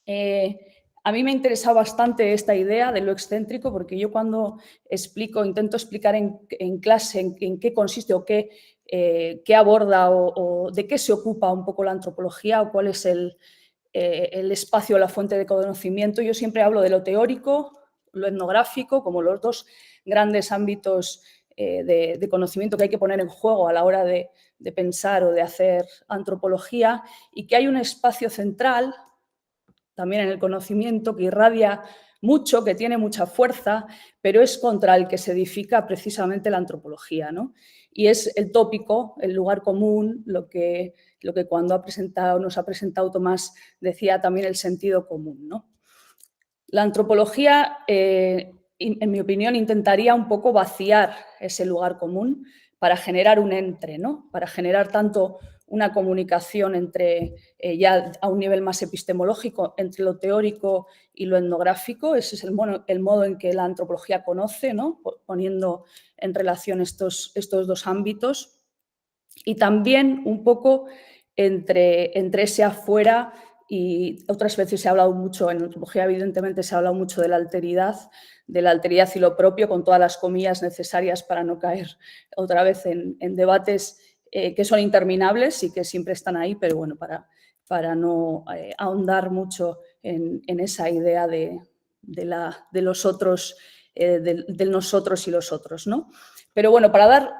A mí me interesa bastante esta idea de lo excéntrico, porque yo cuando intento explicar en clase en qué consiste o qué aborda o de qué se ocupa un poco la antropología o cuál es el espacio o la fuente de conocimiento, yo siempre hablo de lo teórico, lo etnográfico, como los dos grandes ámbitos de conocimiento que hay que poner en juego a la hora de pensar o de hacer antropología, y que hay un espacio central también en el conocimiento que irradia mucho, que tiene mucha fuerza, pero es contra el que se edifica precisamente la antropología, ¿no? Y es el tópico, el lugar común, lo que cuando nos ha presentado Tomás decía también el sentido común, ¿no? La antropología, en mi opinión, intentaría un poco vaciar ese lugar común para generar un entre, ¿no? Para generar tanto una comunicación entre, ya a un nivel más epistemológico, entre lo teórico y lo etnográfico. Ese es el modo en que la antropología conoce, ¿no? Poniendo en relación estos dos ámbitos. Y también un poco entre ese afuera y otras veces se ha hablado mucho, en antropología evidentemente se ha hablado mucho de la alteridad y lo propio, con todas las comillas necesarias para no caer otra vez en debates que son interminables y que siempre están ahí, pero bueno, para no ahondar mucho en esa idea de los otros, del nosotros y los otros, ¿no? Pero bueno, para dar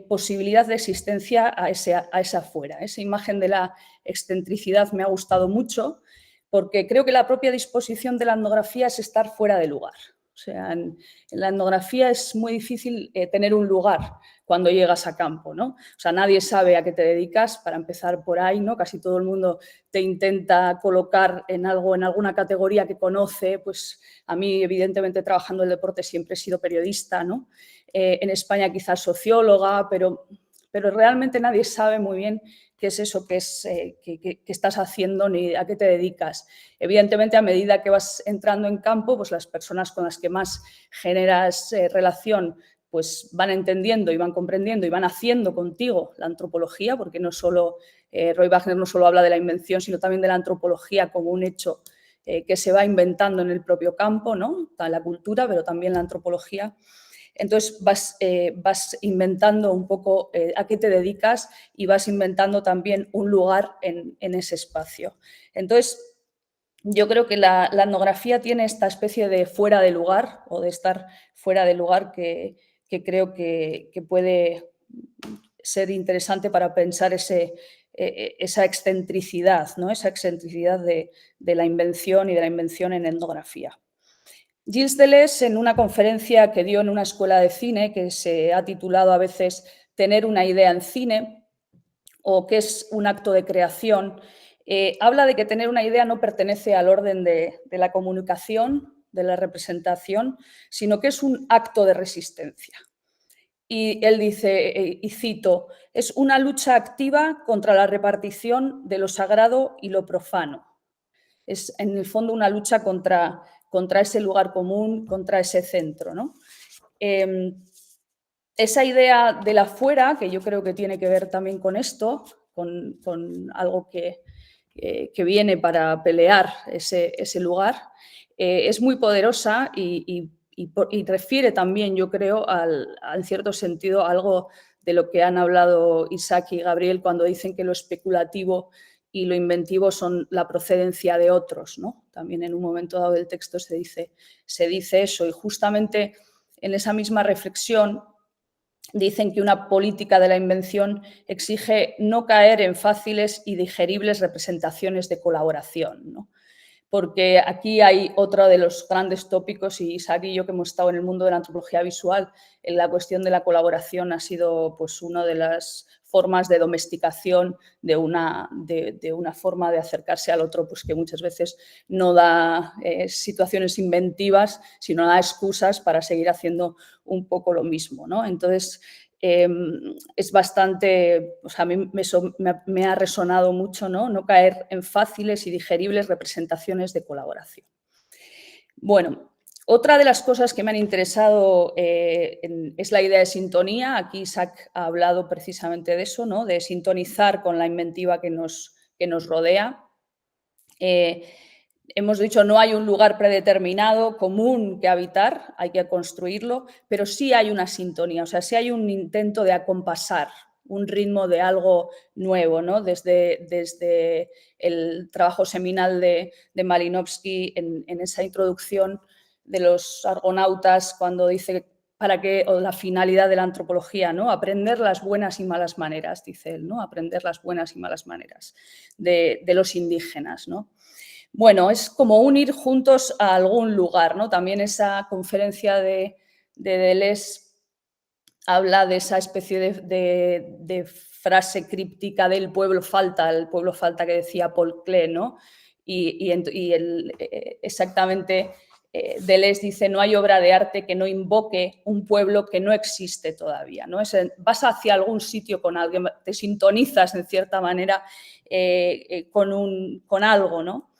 posibilidad de existencia a esa fuera. Esa imagen de la excentricidad me ha gustado mucho porque creo que la propia disposición de la etnografía es estar fuera de lugar. O sea, en la etnografía es muy difícil tener un lugar cuando llegas a campo, ¿no? O sea, nadie sabe a qué te dedicas, para empezar por ahí, ¿no? Casi todo el mundo te intenta colocar en algo, en alguna categoría que conoce. Pues a mí, evidentemente, trabajando en el deporte siempre he sido periodista, ¿no? En España quizás socióloga, pero realmente nadie sabe muy bien qué es eso que estás haciendo ni a qué te dedicas. Evidentemente, a medida que vas entrando en campo, pues las personas con las que más generas relación pues van entendiendo y van comprendiendo y van haciendo contigo la antropología, porque no solo Roy Wagner no solo habla de la invención, sino también de la antropología como un hecho que se va inventando en el propio campo, ¿no? La cultura, pero también la antropología. Entonces vas inventando un poco a qué te dedicas y vas inventando también un lugar en ese espacio. Entonces, yo creo que la etnografía tiene esta especie de fuera de lugar o de estar fuera de lugar que creo que puede ser interesante para pensar esa excentricidad, ¿no? Esa excentricidad de la invención y de la invención en etnografía. Gilles Deleuze, en una conferencia que dio en una escuela de cine, que se ha titulado a veces Tener una idea en cine, o qué es un acto de creación, habla de que tener una idea no pertenece al orden de la comunicación, de la representación, sino que es un acto de resistencia. Y él dice, y cito, es una lucha activa contra la repartición de lo sagrado y lo profano. Es, en el fondo, una lucha contra ese lugar común, contra ese centro, ¿no? Esa idea de la fuera, que yo creo que tiene que ver también con esto, con algo que viene para pelear ese lugar, es muy poderosa y refiere también, yo creo, en cierto sentido, algo de lo que han hablado Isaac y Gabriel cuando dicen que lo especulativo y lo inventivo son la procedencia de otros, ¿no? También en un momento dado del texto se dice eso, y justamente en esa misma reflexión dicen que una política de la invención exige no caer en fáciles y digeribles representaciones de colaboración, ¿no? Porque aquí hay otro de los grandes tópicos, y Isaac y yo que hemos estado en el mundo de la antropología visual, en la cuestión de la colaboración ha sido pues una de las formas de domesticación de una forma de acercarse al otro, pues que muchas veces no da situaciones inventivas, sino da excusas para seguir haciendo un poco lo mismo, ¿no? Entonces, es bastante, o sea, a mí me ha resonado mucho, ¿no? No caer en fáciles y digeribles representaciones de colaboración. Bueno, otra de las cosas que me han interesado es la idea de sintonía. Aquí Isaac ha hablado precisamente de eso, ¿no? De sintonizar con la inventiva que nos rodea. Hemos dicho, no hay un lugar predeterminado, común que habitar, hay que construirlo, pero sí hay una sintonía, o sea, sí hay un intento de acompasar un ritmo de algo nuevo, ¿no? Desde el trabajo seminal de Malinowski en esa introducción de los argonautas, cuando dice para qué, o la finalidad de la antropología, ¿no? Aprender las buenas y malas maneras, dice él, ¿no? Aprender las buenas y malas maneras de los indígenas, ¿no? Bueno, es como unir juntos a algún lugar, ¿no? También esa conferencia de Deleuze habla de esa especie de frase críptica del pueblo falta, el pueblo falta que decía Paul Klee, ¿no? Exactamente, Deleuze dice, no hay obra de arte que no invoque un pueblo que no existe todavía, ¿no? Vas hacia algún sitio con alguien, te sintonizas en cierta manera con algo, ¿no?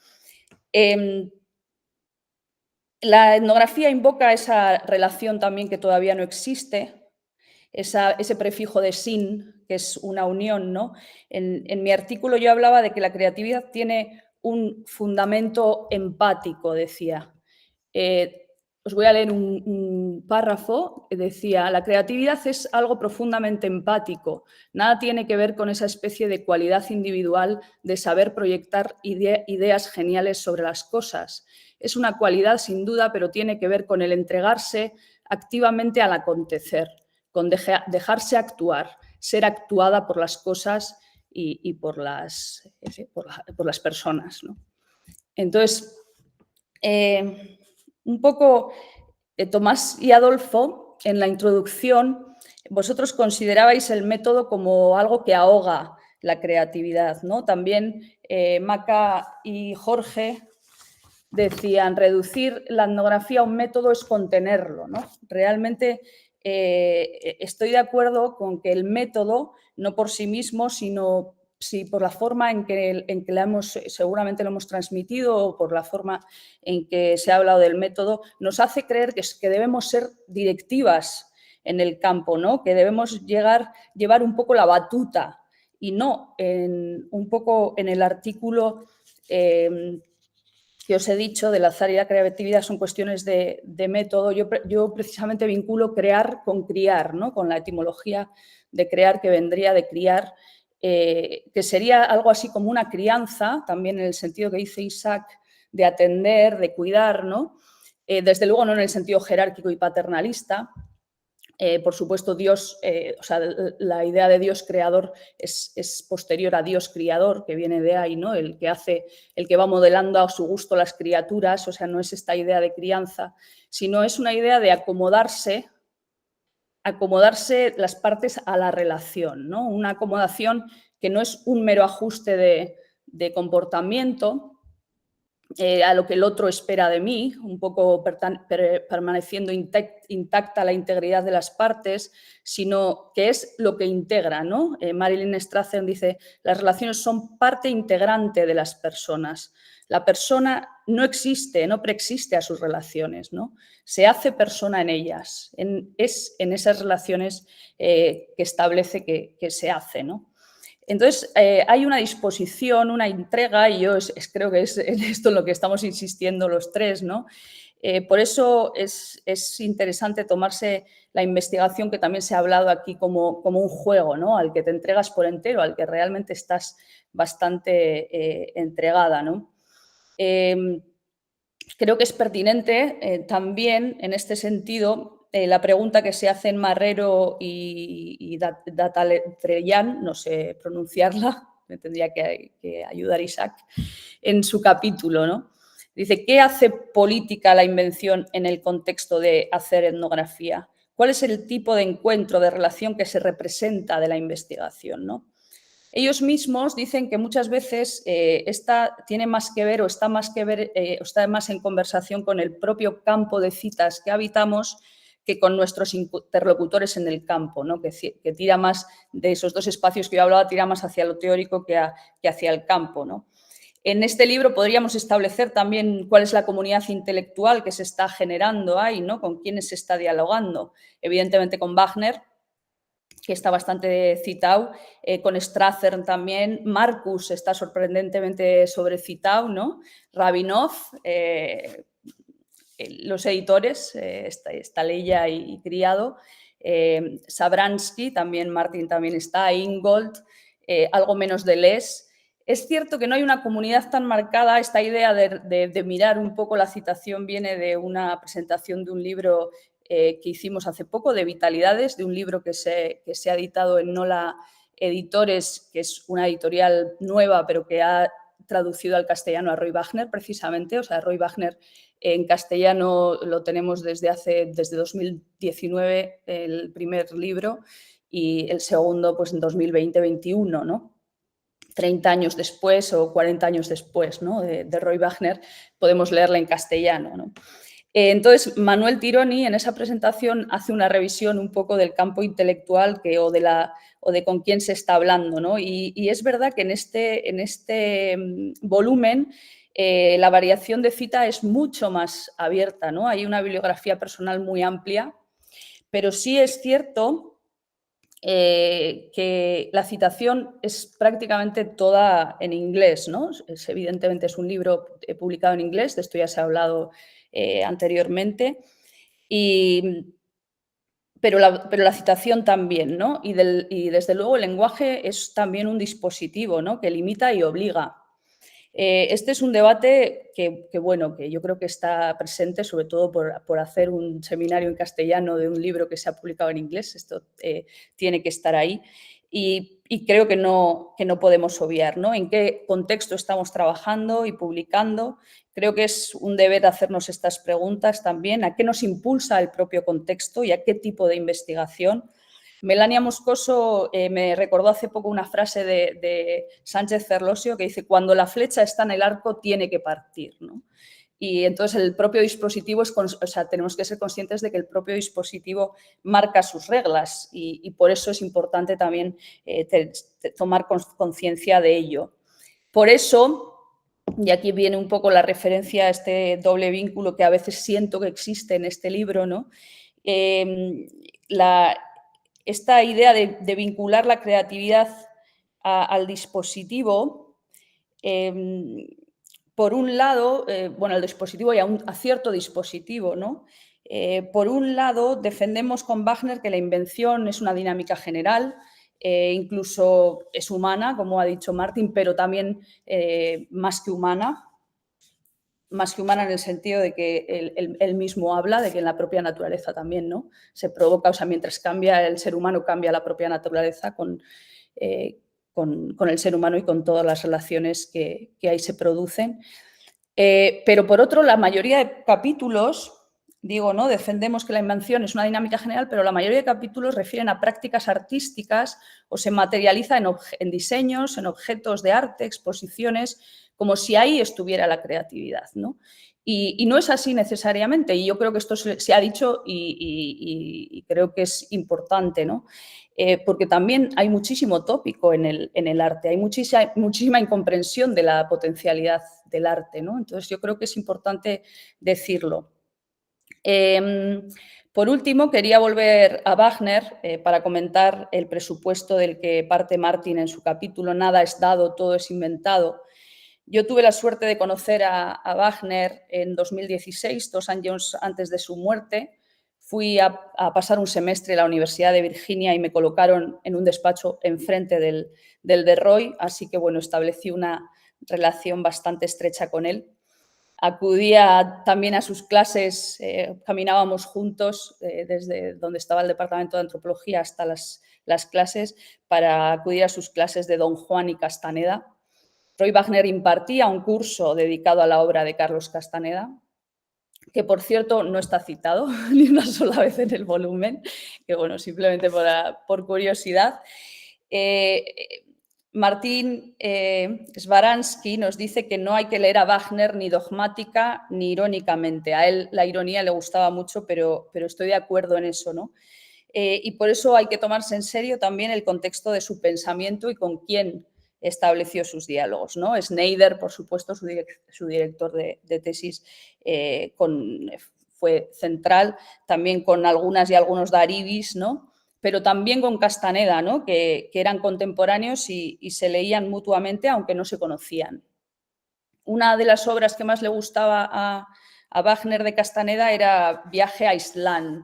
La etnografía invoca esa relación también que todavía no existe, ese prefijo de sin, que es una unión, ¿no? En mi artículo yo hablaba de que la creatividad tiene un fundamento empático, decía. Os voy a leer un párrafo que decía: la creatividad es algo profundamente empático. Nada tiene que ver con esa especie de cualidad individual de saber proyectar ideas geniales sobre las cosas. Es una cualidad sin duda, pero tiene que ver con el entregarse activamente al acontecer, con dejarse actuar, ser actuada por las cosas y por las personas, ¿no? Entonces, un poco Tomás y Adolfo, en la introducción, vosotros considerabais el método como algo que ahoga la creatividad, ¿no? También Maca y Jorge decían: reducir la etnografía a un método es contenerlo, ¿no? Realmente estoy de acuerdo con que el método, no por sí mismo, sino por la forma en que seguramente lo hemos transmitido, o por la forma en que se ha hablado del método, nos hace creer que debemos ser directivas en el campo, ¿no? Que debemos llevar un poco la batuta, y no un poco en el artículo que os he dicho del azar y la creatividad son cuestiones de método. Yo precisamente vinculo crear con criar, ¿no? Con la etimología de crear, que vendría de criar, que sería algo así como una crianza, también en el sentido que dice Isaac, de atender, de cuidar, ¿no? Desde luego no en el sentido jerárquico y paternalista. Por supuesto, Dios, o sea, la idea de Dios creador es posterior a Dios criador, que viene de ahí, ¿no? El que va modelando a su gusto las criaturas, o sea, no es esta idea de crianza, sino es una idea de acomodarse las partes a la relación, ¿no? Una acomodación que no es un mero ajuste de comportamiento, a lo que el otro espera de mí, un poco permaneciendo intacta la integridad de las partes, sino que es lo que integra, ¿no? Marilyn Strathern dice: las relaciones son parte integrante de las personas. La persona no existe, no preexiste a sus relaciones, ¿no? Se hace persona en ellas, es en esas relaciones que establece que se hace, ¿no? Entonces, hay una disposición, una entrega, y yo creo que es en esto en lo que estamos insistiendo los tres, ¿no? Por eso es interesante tomarse la investigación, que también se ha hablado aquí, como un juego, ¿no? Al que te entregas por entero, al que realmente estás bastante entregada, ¿no? Creo que es pertinente también, en este sentido, la pregunta que se hacen Marrero y Dataltreyan, no sé pronunciarla, me tendría que ayudar Isaac, en su capítulo, ¿no? Dice: ¿qué hace política la invención en el contexto de hacer etnografía? ¿Cuál es el tipo de encuentro, de relación que se representa de la investigación, ¿no? Ellos mismos dicen que muchas veces tiene más que ver, o está más en conversación con el propio campo de citas que habitamos que con nuestros interlocutores en el campo, ¿no? Que tira más de esos dos espacios que yo hablaba, tira más hacia lo teórico que hacia el campo, ¿no? En este libro podríamos establecer también cuál es la comunidad intelectual que se está generando ahí, ¿no? Con quiénes se está dialogando. Evidentemente con Wagner, que está bastante citado, con Strathern también. Marcus está sorprendentemente sobrecitado, ¿no? Rabinov, los editores, Staleya y Criado, Sabransky, también Martin también está, Ingold, algo menos Deleuze. Es cierto que no hay una comunidad tan marcada. Esta idea de mirar un poco la citación viene de una presentación de un libro que hicimos hace poco, de Vitalidades, de un libro que se ha editado en Nola Editores, que es una editorial nueva, pero que ha traducido al castellano a Roy Wagner, precisamente. O sea, Roy Wagner en castellano lo tenemos desde 2019, el primer libro, y el segundo pues en 2020-21, ¿no? 30 años después o 40 años después, ¿no? de Roy Wagner, podemos leerla en castellano, ¿no? Entonces, Manuel Tironi en esa presentación hace una revisión un poco del campo intelectual o de con quién se está hablando, ¿no? Y es verdad que en este volumen la variación de cita es mucho más abierta, ¿no? Hay una bibliografía personal muy amplia, pero sí es cierto que la citación es prácticamente toda en inglés, ¿no? Evidentemente es un libro publicado en inglés, de esto ya se ha hablado anteriormente, pero la citación también, ¿no? Y desde luego el lenguaje es también un dispositivo, ¿no?, que limita y obliga. Este es un debate que yo creo que está presente, sobre todo por hacer un seminario en castellano de un libro que se ha publicado en inglés. Esto tiene que estar ahí y creo que no podemos obviar, ¿no?, en qué contexto estamos trabajando y publicando. Creo que es un deber hacernos estas preguntas también: ¿a qué nos impulsa el propio contexto y a qué tipo de investigación? Melania Moscoso me recordó hace poco una frase de Sánchez Ferlosio que dice: cuando la flecha está en el arco tiene que partir, ¿no? Y entonces el propio dispositivo, tenemos que ser conscientes de que el propio dispositivo marca sus reglas y por eso es importante también tomar conciencia de ello. Por eso, y aquí viene un poco la referencia a este doble vínculo que a veces siento que existe en este libro, ¿no?, esta idea de vincular la creatividad al dispositivo, por un lado, al dispositivo y a cierto dispositivo, ¿no? Por un lado, defendemos con Wagner que la invención es una dinámica general, incluso es humana, como ha dicho Martin, pero también más que humana en el sentido de que él mismo habla de que en la propia naturaleza también, ¿no?, se provoca, mientras cambia el ser humano, cambia la propia naturaleza con el ser humano y con todas las relaciones que ahí se producen. Pero por otro, la mayoría de capítulos, ¿no?, defendemos que la invención es una dinámica general, pero la mayoría de capítulos refieren a prácticas artísticas o se materializa en diseños, en objetos de arte, exposiciones, como si ahí estuviera la creatividad, ¿no? Y no es así necesariamente, y yo creo que esto se ha dicho y creo que es importante, ¿no? Porque también hay muchísimo tópico en el arte, hay muchísima incomprensión de la potencialidad del arte, ¿no? Entonces yo creo que es importante decirlo. Por último, quería volver a Wagner para comentar el presupuesto del que parte Martin en su capítulo Nada es dado, todo es inventado. Yo tuve la suerte de conocer a Wagner en 2016, 2 años antes de su muerte. Fui a pasar un semestre en la Universidad de Virginia y me colocaron en un despacho enfrente del de Roy, así que establecí una relación bastante estrecha con él. Acudía también a sus clases, caminábamos juntos desde donde estaba el departamento de antropología hasta las clases para acudir a sus clases de Don Juan y Castaneda. Roy Wagner impartía un curso dedicado a la obra de Carlos Castaneda, que por cierto no está citado ni una sola vez en el volumen, que simplemente por curiosidad. Martín Svaransky nos dice que no hay que leer a Wagner ni dogmática ni irónicamente. A él la ironía le gustaba mucho, pero estoy de acuerdo en eso, ¿no? Y por eso hay que tomarse en serio también el contexto de su pensamiento y con quién estableció sus diálogos, ¿no? Schneider, por supuesto, su director de tesis, fue central, también con algunas y algunos Daribis, ¿no?, pero también con Castaneda, ¿no?, que eran contemporáneos y se leían mutuamente, aunque no se conocían. Una de las obras que más le gustaba a Wagner de Castaneda era Viaje a Islán,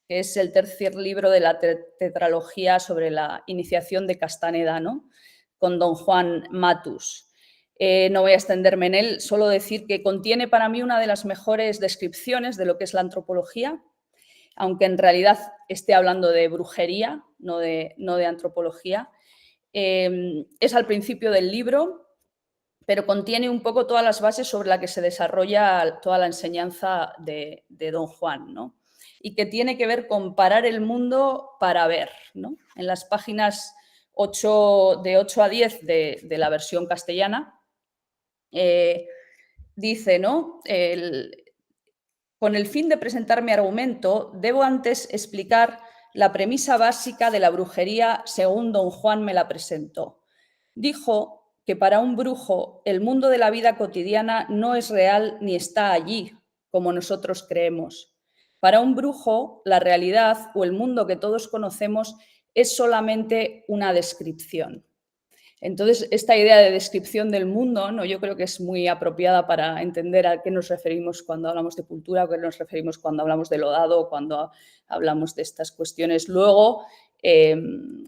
que es el tercer libro de la tetralogía sobre la iniciación de Castaneda, ¿no?, con don Juan Matus. No voy a extenderme en él, solo decir que contiene para mí una de las mejores descripciones de lo que es la antropología, aunque en realidad esté hablando de brujería, no de antropología. Es al principio del libro, pero contiene un poco todas las bases sobre las que se desarrolla toda la enseñanza de don Juan, ¿no?, y que tiene que ver con parar el mundo para ver, ¿no? En las páginas de 8 a 10 de la versión castellana, dice, ¿no?, con el fin de presentar mi argumento, debo antes explicar la premisa básica de la brujería según don Juan me la presentó. Dijo que para un brujo el mundo de la vida cotidiana no es real ni está allí, como nosotros creemos. Para un brujo, la realidad o el mundo que todos conocemos es solamente una descripción. Entonces, esta idea de descripción del mundo, ¿no? Yo creo que es muy apropiada para entender a qué nos referimos cuando hablamos de cultura, a qué nos referimos cuando hablamos de lo dado, cuando hablamos de estas cuestiones. Luego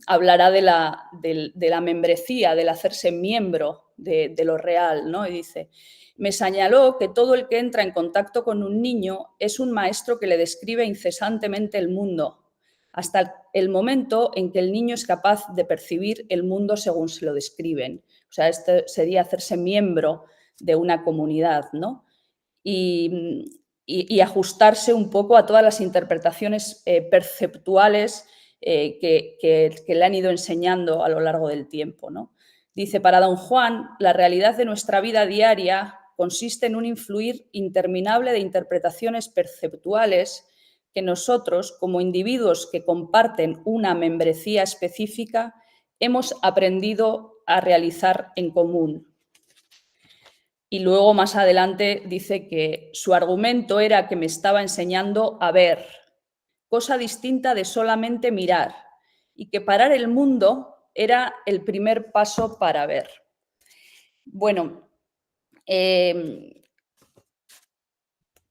hablará de la membresía, del hacerse miembro de lo real, ¿no? Y dice, me señaló que todo el que entra en contacto con un niño es un maestro que le describe incesantemente el mundo, hasta el momento en que el niño es capaz de percibir el mundo según se lo describen. O sea, esto sería hacerse miembro de una comunidad, ¿no? Y ajustarse un poco a todas las interpretaciones perceptuales que le han ido enseñando a lo largo del tiempo, ¿no? Dice, para don Juan, la realidad de nuestra vida diaria consiste en un influir interminable de interpretaciones perceptuales que nosotros, como individuos que comparten una membresía específica, hemos aprendido a realizar en común. Y luego, más adelante, dice que su argumento era que me estaba enseñando a ver, cosa distinta de solamente mirar, y que parar el mundo era el primer paso para ver. Bueno,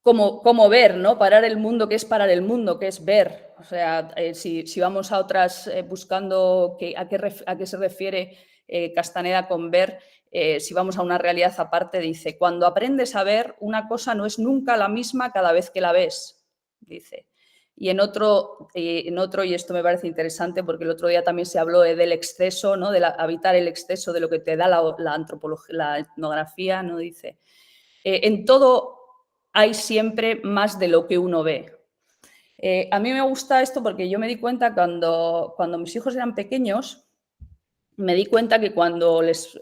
cómo ver, ¿no? Parar el mundo, ¿qué es parar el mundo? ¿Qué es ver? O sea, si vamos a otras, buscando a qué se refiere Castaneda con ver, si vamos a una realidad aparte, dice, cuando aprendes a ver, una cosa no es nunca la misma cada vez que la ves, dice. Y en otro, y esto me parece interesante porque el otro día también se habló del exceso, ¿no? De evitar el exceso de lo que te da la antropología, la etnografía, ¿no? Dice, en todo hay siempre más de lo que uno ve. A mí me gusta esto porque yo me di cuenta cuando mis hijos eran pequeños, me di cuenta que cuando les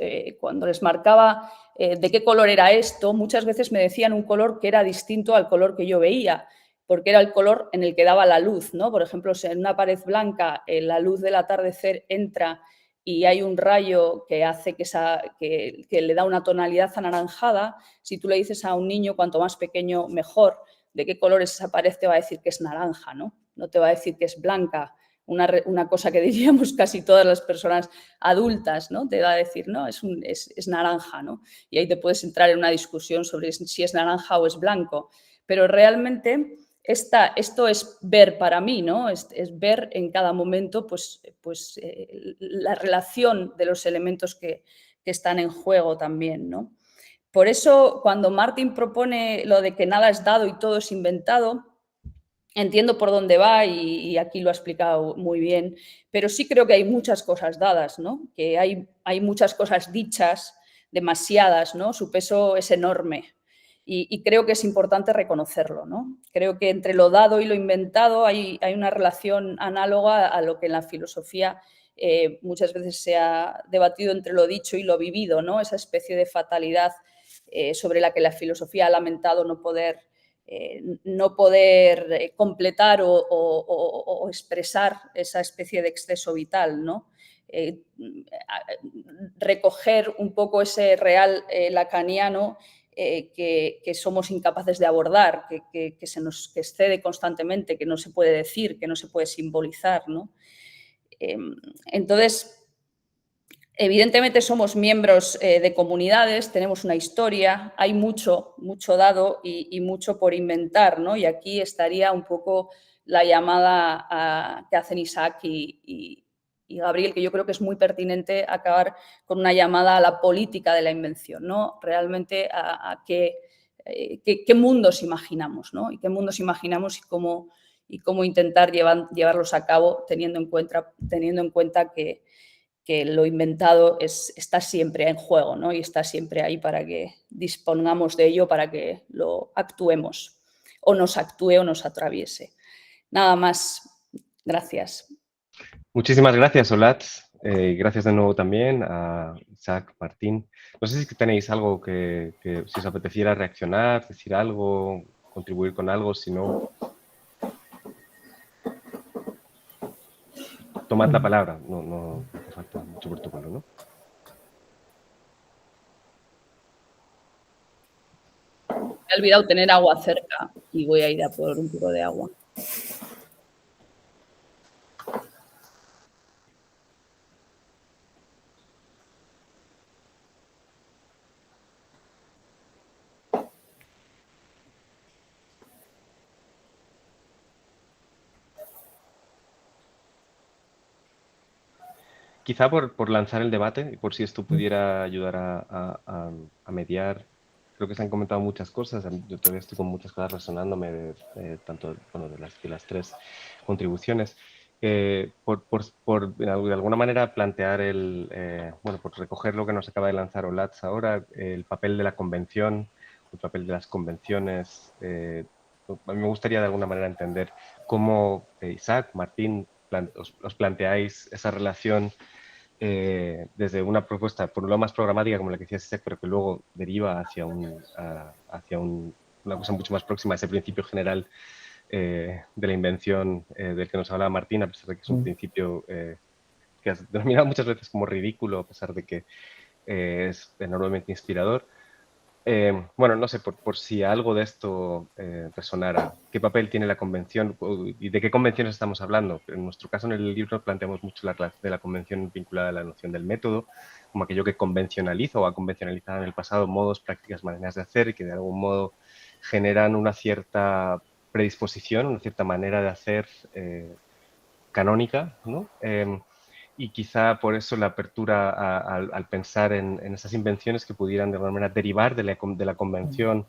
marcaba de qué color era esto, muchas veces me decían un color que era distinto al color que yo veía, porque era el color en el que daba la luz, ¿no? Por ejemplo, si en una pared blanca la luz del atardecer entra y hay un rayo que hace que le da una tonalidad anaranjada, si tú le dices a un niño, cuanto más pequeño, mejor, de qué color es esa pared, te va a decir que es naranja, ¿no? No te va a decir que es blanca, una cosa que diríamos casi todas las personas adultas, ¿no? Te va a decir, no, es naranja, ¿no? Y ahí te puedes entrar en una discusión sobre si es naranja o es blanco. Pero realmente esto es ver para mí, ¿no? Es ver en cada momento la relación de los elementos que están en juego también, ¿no? Por eso, cuando Martin propone lo de que nada es dado y todo es inventado, entiendo por dónde va y aquí lo ha explicado muy bien, pero sí creo que hay muchas cosas dadas, ¿no? Que hay muchas cosas dichas, demasiadas, ¿no? Su peso es enorme. Y creo que es importante reconocerlo, ¿no? Creo que entre lo dado y lo inventado hay una relación análoga a lo que en la filosofía muchas veces se ha debatido entre lo dicho y lo vivido, ¿no? Esa especie de fatalidad sobre la que la filosofía ha lamentado no poder completar o expresar esa especie de exceso vital, ¿no? Recoger un poco ese real lacaniano que somos incapaces de abordar, que excede constantemente, que no se puede decir, que no se puede simbolizar, ¿no? Entonces, evidentemente somos miembros de comunidades, tenemos una historia, hay mucho dado y mucho por inventar, ¿no? Y aquí estaría un poco la llamada que hacen Isaac y Gabriel, que yo creo que es muy pertinente acabar con una llamada a la política de la invención, ¿no? Realmente a qué mundos imaginamos, ¿no? Y qué mundos imaginamos y cómo intentar llevarlos a cabo teniendo en cuenta que lo inventado está siempre en juego, ¿no? Y está siempre ahí para que dispongamos de ello, para que lo actuemos, o nos actúe o nos atraviese. Nada más. Gracias. Muchísimas gracias, Olatz. Gracias de nuevo también a Isaac, Martín. No sé si tenéis algo que si os apeteciera reaccionar, decir algo, contribuir con algo, si no, tomad la palabra. No hace falta mucho protocolo, ¿no? Me he olvidado tener agua cerca y voy a ir a por un poco de agua. quizá por lanzar el debate y por si esto pudiera ayudar a mediar. Creo que se han comentado muchas cosas. Yo todavía estoy con muchas cosas resonándome tanto bueno, de las tres contribuciones. De alguna manera plantear bueno, por recoger lo que nos acaba de lanzar Olatz ahora, el papel de la convención, el papel de las convenciones. A mí me gustaría de alguna manera entender cómo Isaac, Martín, os planteáis esa relación desde una propuesta, por un lado más programática, como la que decía Isaac, pero que luego deriva hacia una cosa mucho más próxima a ese principio general de la invención del que nos hablaba Martín, a pesar de que es un principio que has denominado muchas veces como ridículo, a pesar de que es enormemente inspirador. Bueno, no sé, por si algo de esto resonara, ¿qué papel tiene la convención y de qué convenciones estamos hablando? En nuestro caso, en el libro planteamos mucho la relación de la convención vinculada a la noción del método, como aquello que convencionaliza o ha convencionalizado en el pasado modos, prácticas, maneras de hacer y que de algún modo generan una cierta predisposición, una cierta manera de hacer canónica, ¿no? Y quizá por eso la apertura al pensar en esas invenciones que pudieran de alguna manera derivar de la convención,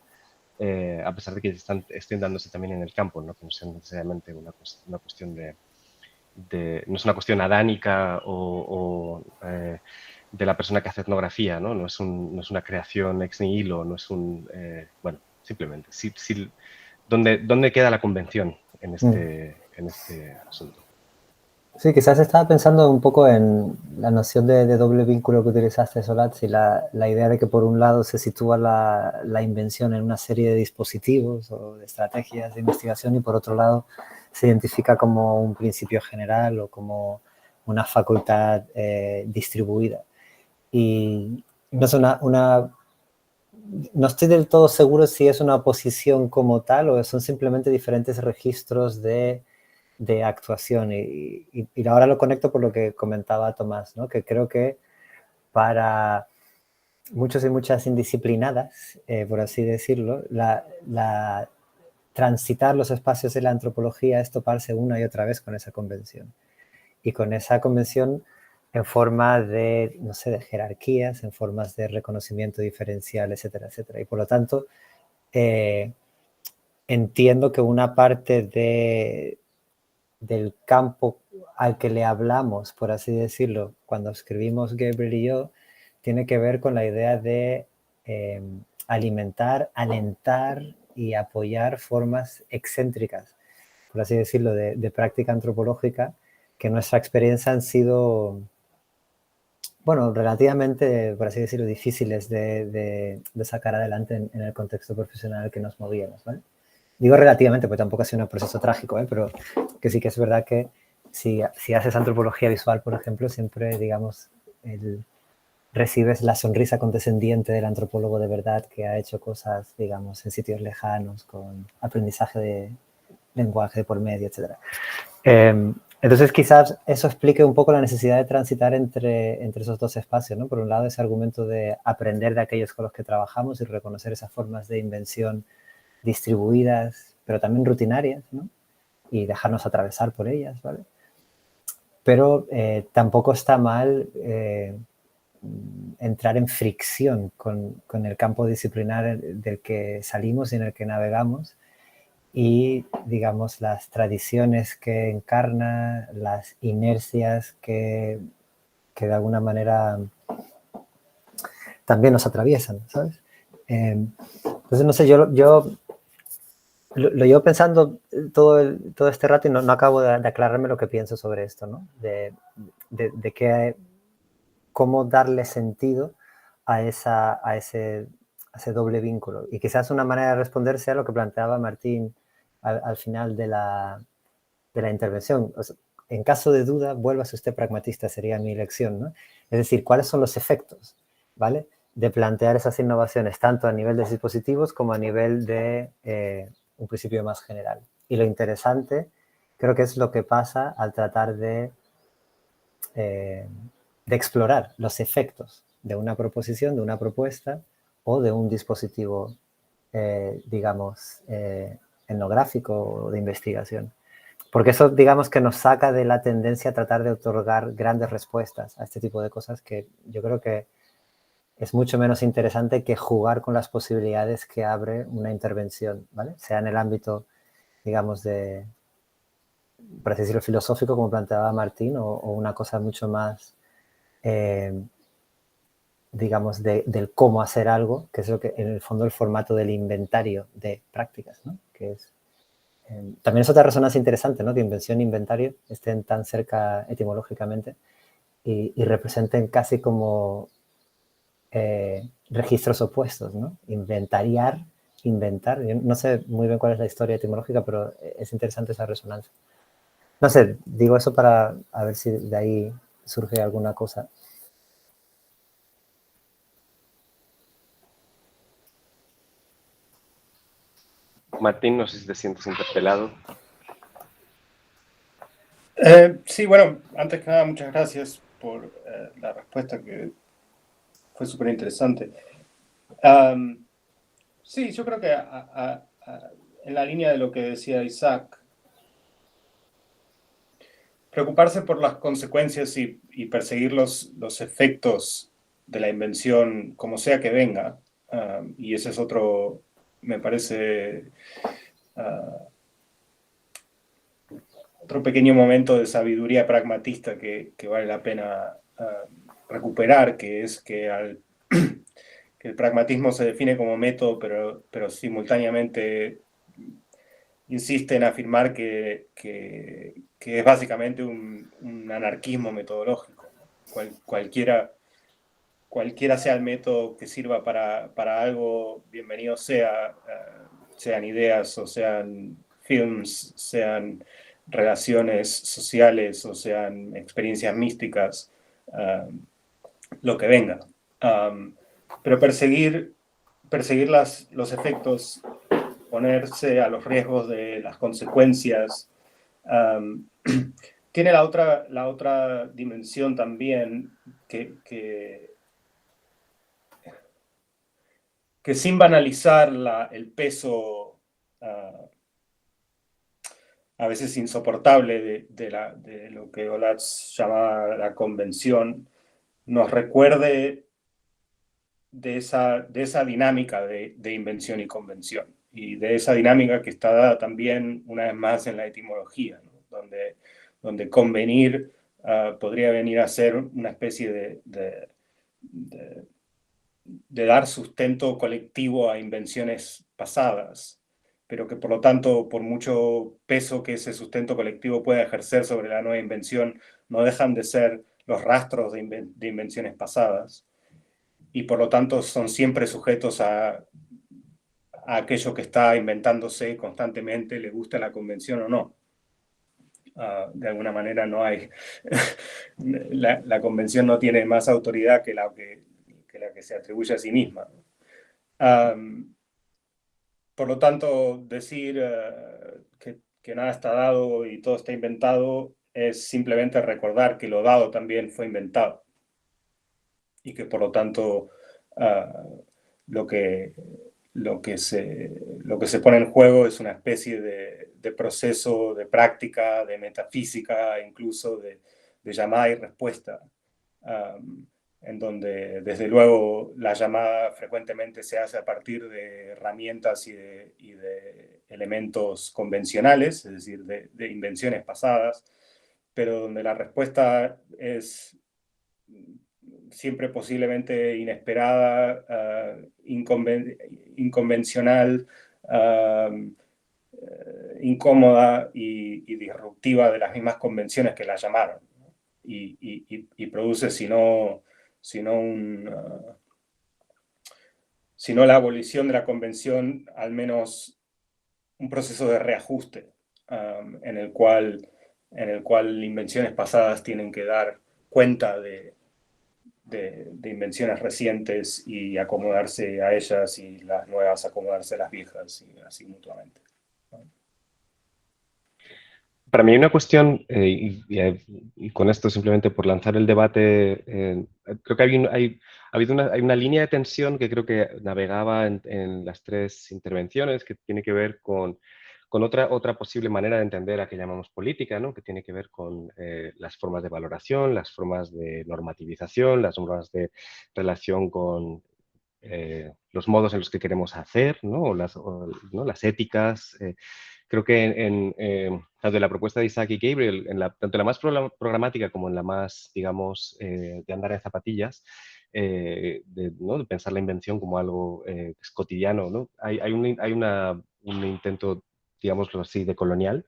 a pesar de que estén dándose también en el campo, ¿no? Que no sea necesariamente una cuestión no es una cuestión adánica o de la persona que hace etnografía, ¿no? No es una creación ex nihilo, no es bueno, simplemente, ¿dónde queda la convención en este asunto? Sí, quizás estaba pensando un poco en la noción de doble vínculo que utilizaste, Olatz, y la idea de que por un lado se sitúa la invención en una serie de dispositivos o de estrategias de investigación y por otro lado se identifica como un principio general o como una facultad distribuida. Y no es no estoy del todo seguro si es una oposición como tal o son simplemente diferentes registros de actuación y ahora lo conecto por lo que comentaba Tomás, ¿no? Que creo que para muchos y muchas indisciplinadas, por así decirlo, transitar los espacios de la antropología es toparse una y otra vez con esa convención y con esa convención en forma de, no sé, de jerarquías, en formas de reconocimiento diferencial, etcétera, etcétera. Y por lo tanto, entiendo que una parte del campo al que le hablamos, por así decirlo, cuando escribimos Gabriel y yo, tiene que ver con la idea de alimentar, alentar y apoyar formas excéntricas, por así decirlo, de práctica antropológica, que en nuestra experiencia han sido, bueno, relativamente, por así decirlo, difíciles de sacar adelante en el contexto profesional que nos movíamos, ¿vale? Digo relativamente, porque tampoco ha sido un proceso trágico, pero que sí que es verdad que si haces antropología visual, por ejemplo, siempre, digamos, recibes la sonrisa condescendiente del antropólogo de verdad que ha hecho cosas, digamos, en sitios lejanos, con aprendizaje de lenguaje por medio, etc. Entonces, quizás eso explique un poco la necesidad de transitar entre esos dos espacios, ¿no? Por un lado, ese argumento de aprender de aquellos con los que trabajamos y reconocer esas formas de invención distribuidas, pero también rutinarias, ¿no? Y dejarnos atravesar por ellas, ¿vale? Pero tampoco está mal entrar en fricción con el campo disciplinar del que salimos y en el que navegamos y, digamos, las tradiciones que encarna, las inercias que de alguna manera también nos atraviesan, ¿sabes? Entonces, no sé, yo lo llevo pensando todo este rato y no acabo de aclararme lo que pienso sobre esto, ¿no? De cómo darle sentido a ese doble vínculo. Y quizás una manera de responder sea lo que planteaba Martín al final de la intervención. O sea, en caso de duda, vuélvase usted pragmatista, sería mi elección, ¿no? Es decir, ¿cuáles son los efectos, ¿vale?, de plantear esas innovaciones, tanto a nivel de dispositivos como a nivel de un principio más general. Y lo interesante creo que es lo que pasa al tratar de explorar los efectos de una proposición, de una propuesta o de un dispositivo, digamos, etnográfico o de investigación. Porque eso, digamos, que nos saca de la tendencia a tratar de otorgar grandes respuestas a este tipo de cosas que yo creo que es mucho menos interesante que jugar con las posibilidades que abre una intervención, ¿vale? Sea en el ámbito, digamos, de, por así decirlo, filosófico, como planteaba Martín, o una cosa mucho más, digamos, del cómo hacer algo, que es lo que, en el fondo, el formato del inventario de prácticas, ¿no? Que es, también es otra resonancia interesante, ¿no? Que invención e inventario estén tan cerca etimológicamente y representen casi como registros opuestos, ¿no? Inventariar, inventar. Yo no sé muy bien cuál es la historia etimológica, pero es interesante esa resonancia. No sé, digo eso para a ver si de ahí surge alguna cosa. Martín, no sé si te sientes interpelado. Sí, bueno, antes que nada, muchas gracias por la respuesta, que fue súper interesante. Sí, yo creo que en la línea de lo que decía Isaac, preocuparse por las consecuencias y perseguir los efectos de la invención, como sea que venga, y ese es otro, me parece, otro pequeño momento de sabiduría pragmatista que vale la pena recuperar, que es que que el pragmatismo se define como método, pero simultáneamente insiste en afirmar que es básicamente un anarquismo metodológico. Cualquiera sea el método que sirva para algo, bienvenido sea, sean ideas o sean films, sean relaciones sociales o sean experiencias místicas, lo que venga. Pero perseguir los efectos, ponerse a los riesgos de las consecuencias, tiene la otra dimensión también que sin banalizar el peso a veces insoportable de lo que Olatz llamaba la convención, nos recuerde de esa dinámica de invención y convención, y de esa dinámica que está dada también, una vez más, en la etimología, ¿no? donde convenir podría venir a ser una especie de dar sustento colectivo a invenciones pasadas, pero que por lo tanto, por mucho peso que ese sustento colectivo pueda ejercer sobre la nueva invención, no dejan de ser los rastros de invenciones pasadas, y por lo tanto son siempre sujetos a aquello que está inventándose constantemente, le gusta la convención o no. De alguna manera no hay, la convención no tiene más autoridad que la que se atribuye a sí misma. Por lo tanto, decir que nada está dado y todo está inventado es simplemente recordar que lo dado también fue inventado, y que por lo tanto lo que se pone en juego es una especie de proceso, de práctica, de metafísica, incluso de llamada y respuesta, en donde desde luego la llamada frecuentemente se hace a partir de herramientas y de elementos convencionales, es decir, de invenciones pasadas, pero donde la respuesta es siempre posiblemente inesperada, inconvencional, incómoda y disruptiva de las mismas convenciones que la llamaron, ¿no? Y produce, si no la abolición de la convención, al menos un proceso de reajuste, en el cual invenciones pasadas tienen que dar cuenta de invenciones recientes y acomodarse a ellas, y las nuevas acomodarse a las viejas, y así mutuamente. Para mí hay una cuestión, y con esto simplemente por lanzar el debate, creo que hay una línea de tensión que creo que navegaba en las tres intervenciones, que tiene que ver con con otra posible manera de entender a que llamamos política, ¿no? Que tiene que ver con las formas de valoración, las formas de normativización, las formas de relación con los modos en los que queremos hacer, ¿no? ¿no? Las éticas. Creo que tanto en la propuesta de Isaac y Gabriel, tanto en la más programática como en la más, digamos, de andar en zapatillas, ¿no? De pensar la invención como algo que es cotidiano, ¿no? Hay un intento, digámoslo así, de colonial,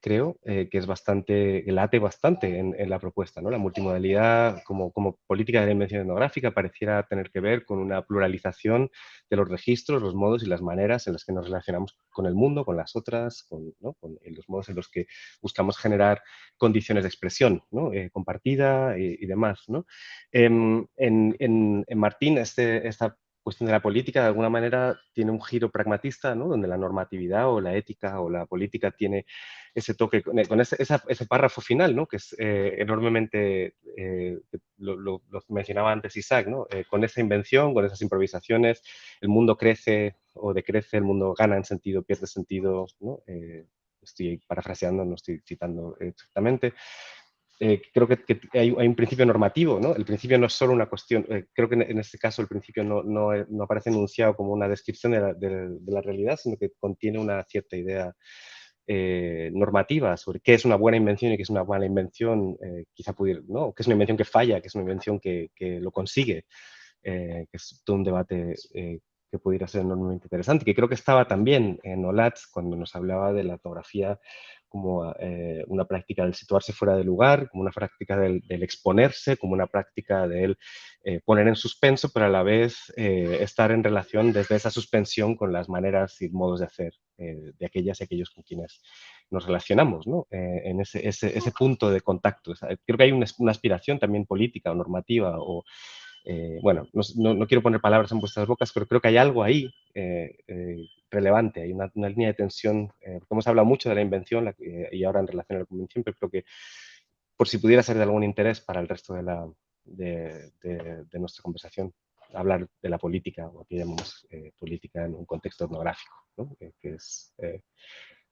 creo, que es bastante, que late bastante en la propuesta, ¿no? La multimodalidad como política de la invención etnográfica pareciera tener que ver con una pluralización de los registros, los modos y las maneras en las que nos relacionamos con el mundo, con las otras, ¿no? con los modos en los que buscamos generar condiciones de expresión, ¿no? Compartida y demás, ¿no? En Martín, esta cuestión de la política de alguna manera tiene un giro pragmatista, ¿no? Donde la normatividad o la ética o la política tiene ese toque, con ese párrafo final, ¿no? Que es enormemente, lo mencionaba antes Isaac, ¿no? Con esa invención, con esas improvisaciones, el mundo crece o decrece, el mundo gana en sentido, pierde sentido, ¿no? Estoy parafraseando, no estoy citando exactamente. Creo que hay un principio normativo, ¿no? El principio no es solo una cuestión, creo que en este caso el principio no aparece enunciado como una descripción de la realidad, sino que contiene una cierta idea normativa sobre qué es una buena invención y qué es una mala invención, quizá pudiera, ¿no? Qué es una invención que falla, qué es una invención que lo consigue, que es todo un debate que pudiera ser enormemente interesante, que creo que estaba también en Olatz cuando nos hablaba de la etnografía como una práctica del situarse fuera de lugar, como una práctica del exponerse, como una práctica del poner en suspenso, pero a la vez estar en relación desde esa suspensión con las maneras y modos de hacer de aquellas y aquellos con quienes nos relacionamos, ¿no? En ese punto de contacto. O sea, creo que hay una aspiración también política o normativa o bueno, no quiero poner palabras en vuestras bocas, pero creo que hay algo ahí relevante, hay una línea de tensión, porque hemos hablado mucho de la invención y ahora en relación a la convención, pero creo que por si pudiera ser de algún interés para el resto de nuestra conversación, hablar de la política, o aquí llamamos política en un contexto etnográfico, ¿no? Que es,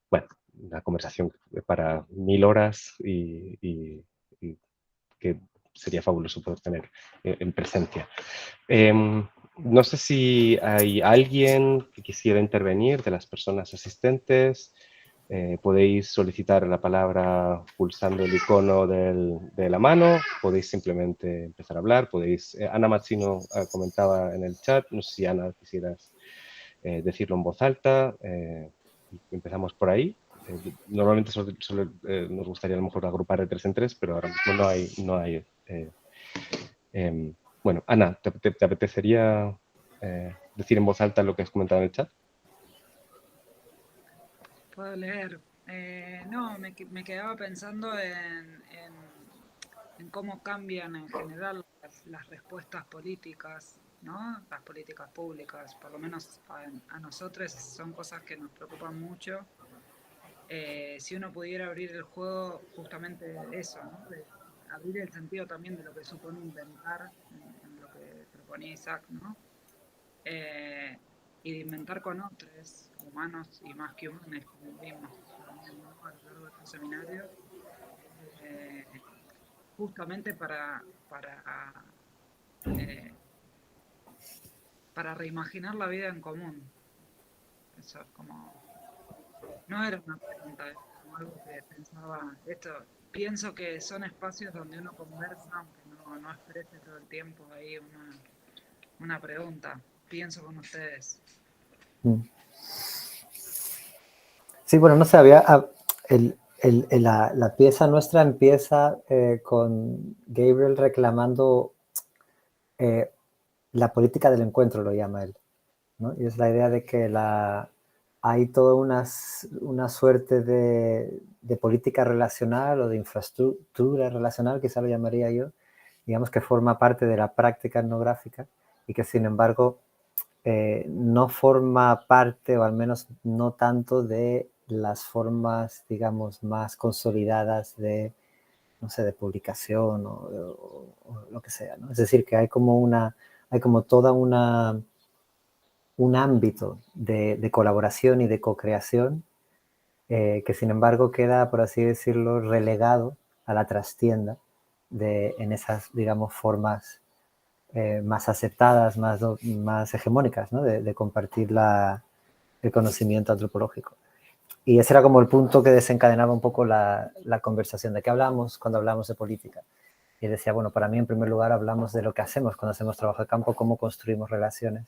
bueno, una conversación para 1000 horas y que sería fabuloso poder tener en presencia. No sé si hay alguien que quisiera intervenir de las personas asistentes. Podéis solicitar la palabra pulsando el icono de la mano, podéis simplemente empezar a hablar, podéis... Ana Mazzino comentaba en el chat, no sé si Ana quisieras decirlo en voz alta, empezamos por ahí. Normalmente nos gustaría a lo mejor agrupar de 3 en 3, pero ahora mismo no hay bueno, Ana, ¿te apetecería decir en voz alta lo que has comentado en el chat? Puedo leer. No, me quedaba pensando en cómo cambian en general las respuestas políticas, ¿no? Las políticas públicas, por lo menos a nosotros son cosas que nos preocupan mucho. Si uno pudiera abrir el juego, justamente eso, ¿no? De abrir el sentido también de lo que supone inventar, en lo que proponía Isaac, ¿no? Y de inventar con otros, humanos y más que humanos, como vimos también, ¿no? A lo largo de estos seminarios, justamente eh, para reimaginar la vida en común. Eso es como... No era una pregunta, es como algo que pensaba. Pienso que son espacios donde uno conversa, aunque no exprese todo el tiempo ahí una pregunta. Pienso con ustedes. Sí, bueno, no sé, la pieza nuestra empieza con Gabriel reclamando la política del encuentro, lo llama él, ¿no? Y es la idea de que hay toda una suerte de política relacional o de infraestructura relacional, quizá lo llamaría yo, digamos que forma parte de la práctica etnográfica y que sin embargo no forma parte, o al menos no tanto, de las formas, digamos, más consolidadas de, no sé, de publicación o lo que sea, ¿no? Es decir, que hay como toda un ámbito de colaboración y de co-creación que sin embargo queda, por así decirlo, relegado a la trastienda en esas, digamos, formas más aceptadas, más hegemónicas, ¿no? de compartir el conocimiento antropológico. Y ese era como el punto que desencadenaba un poco la conversación. ¿De qué hablamos cuando hablamos de política? Y decía, bueno, para mí en primer lugar hablamos de lo que hacemos cuando hacemos trabajo de campo, cómo construimos relaciones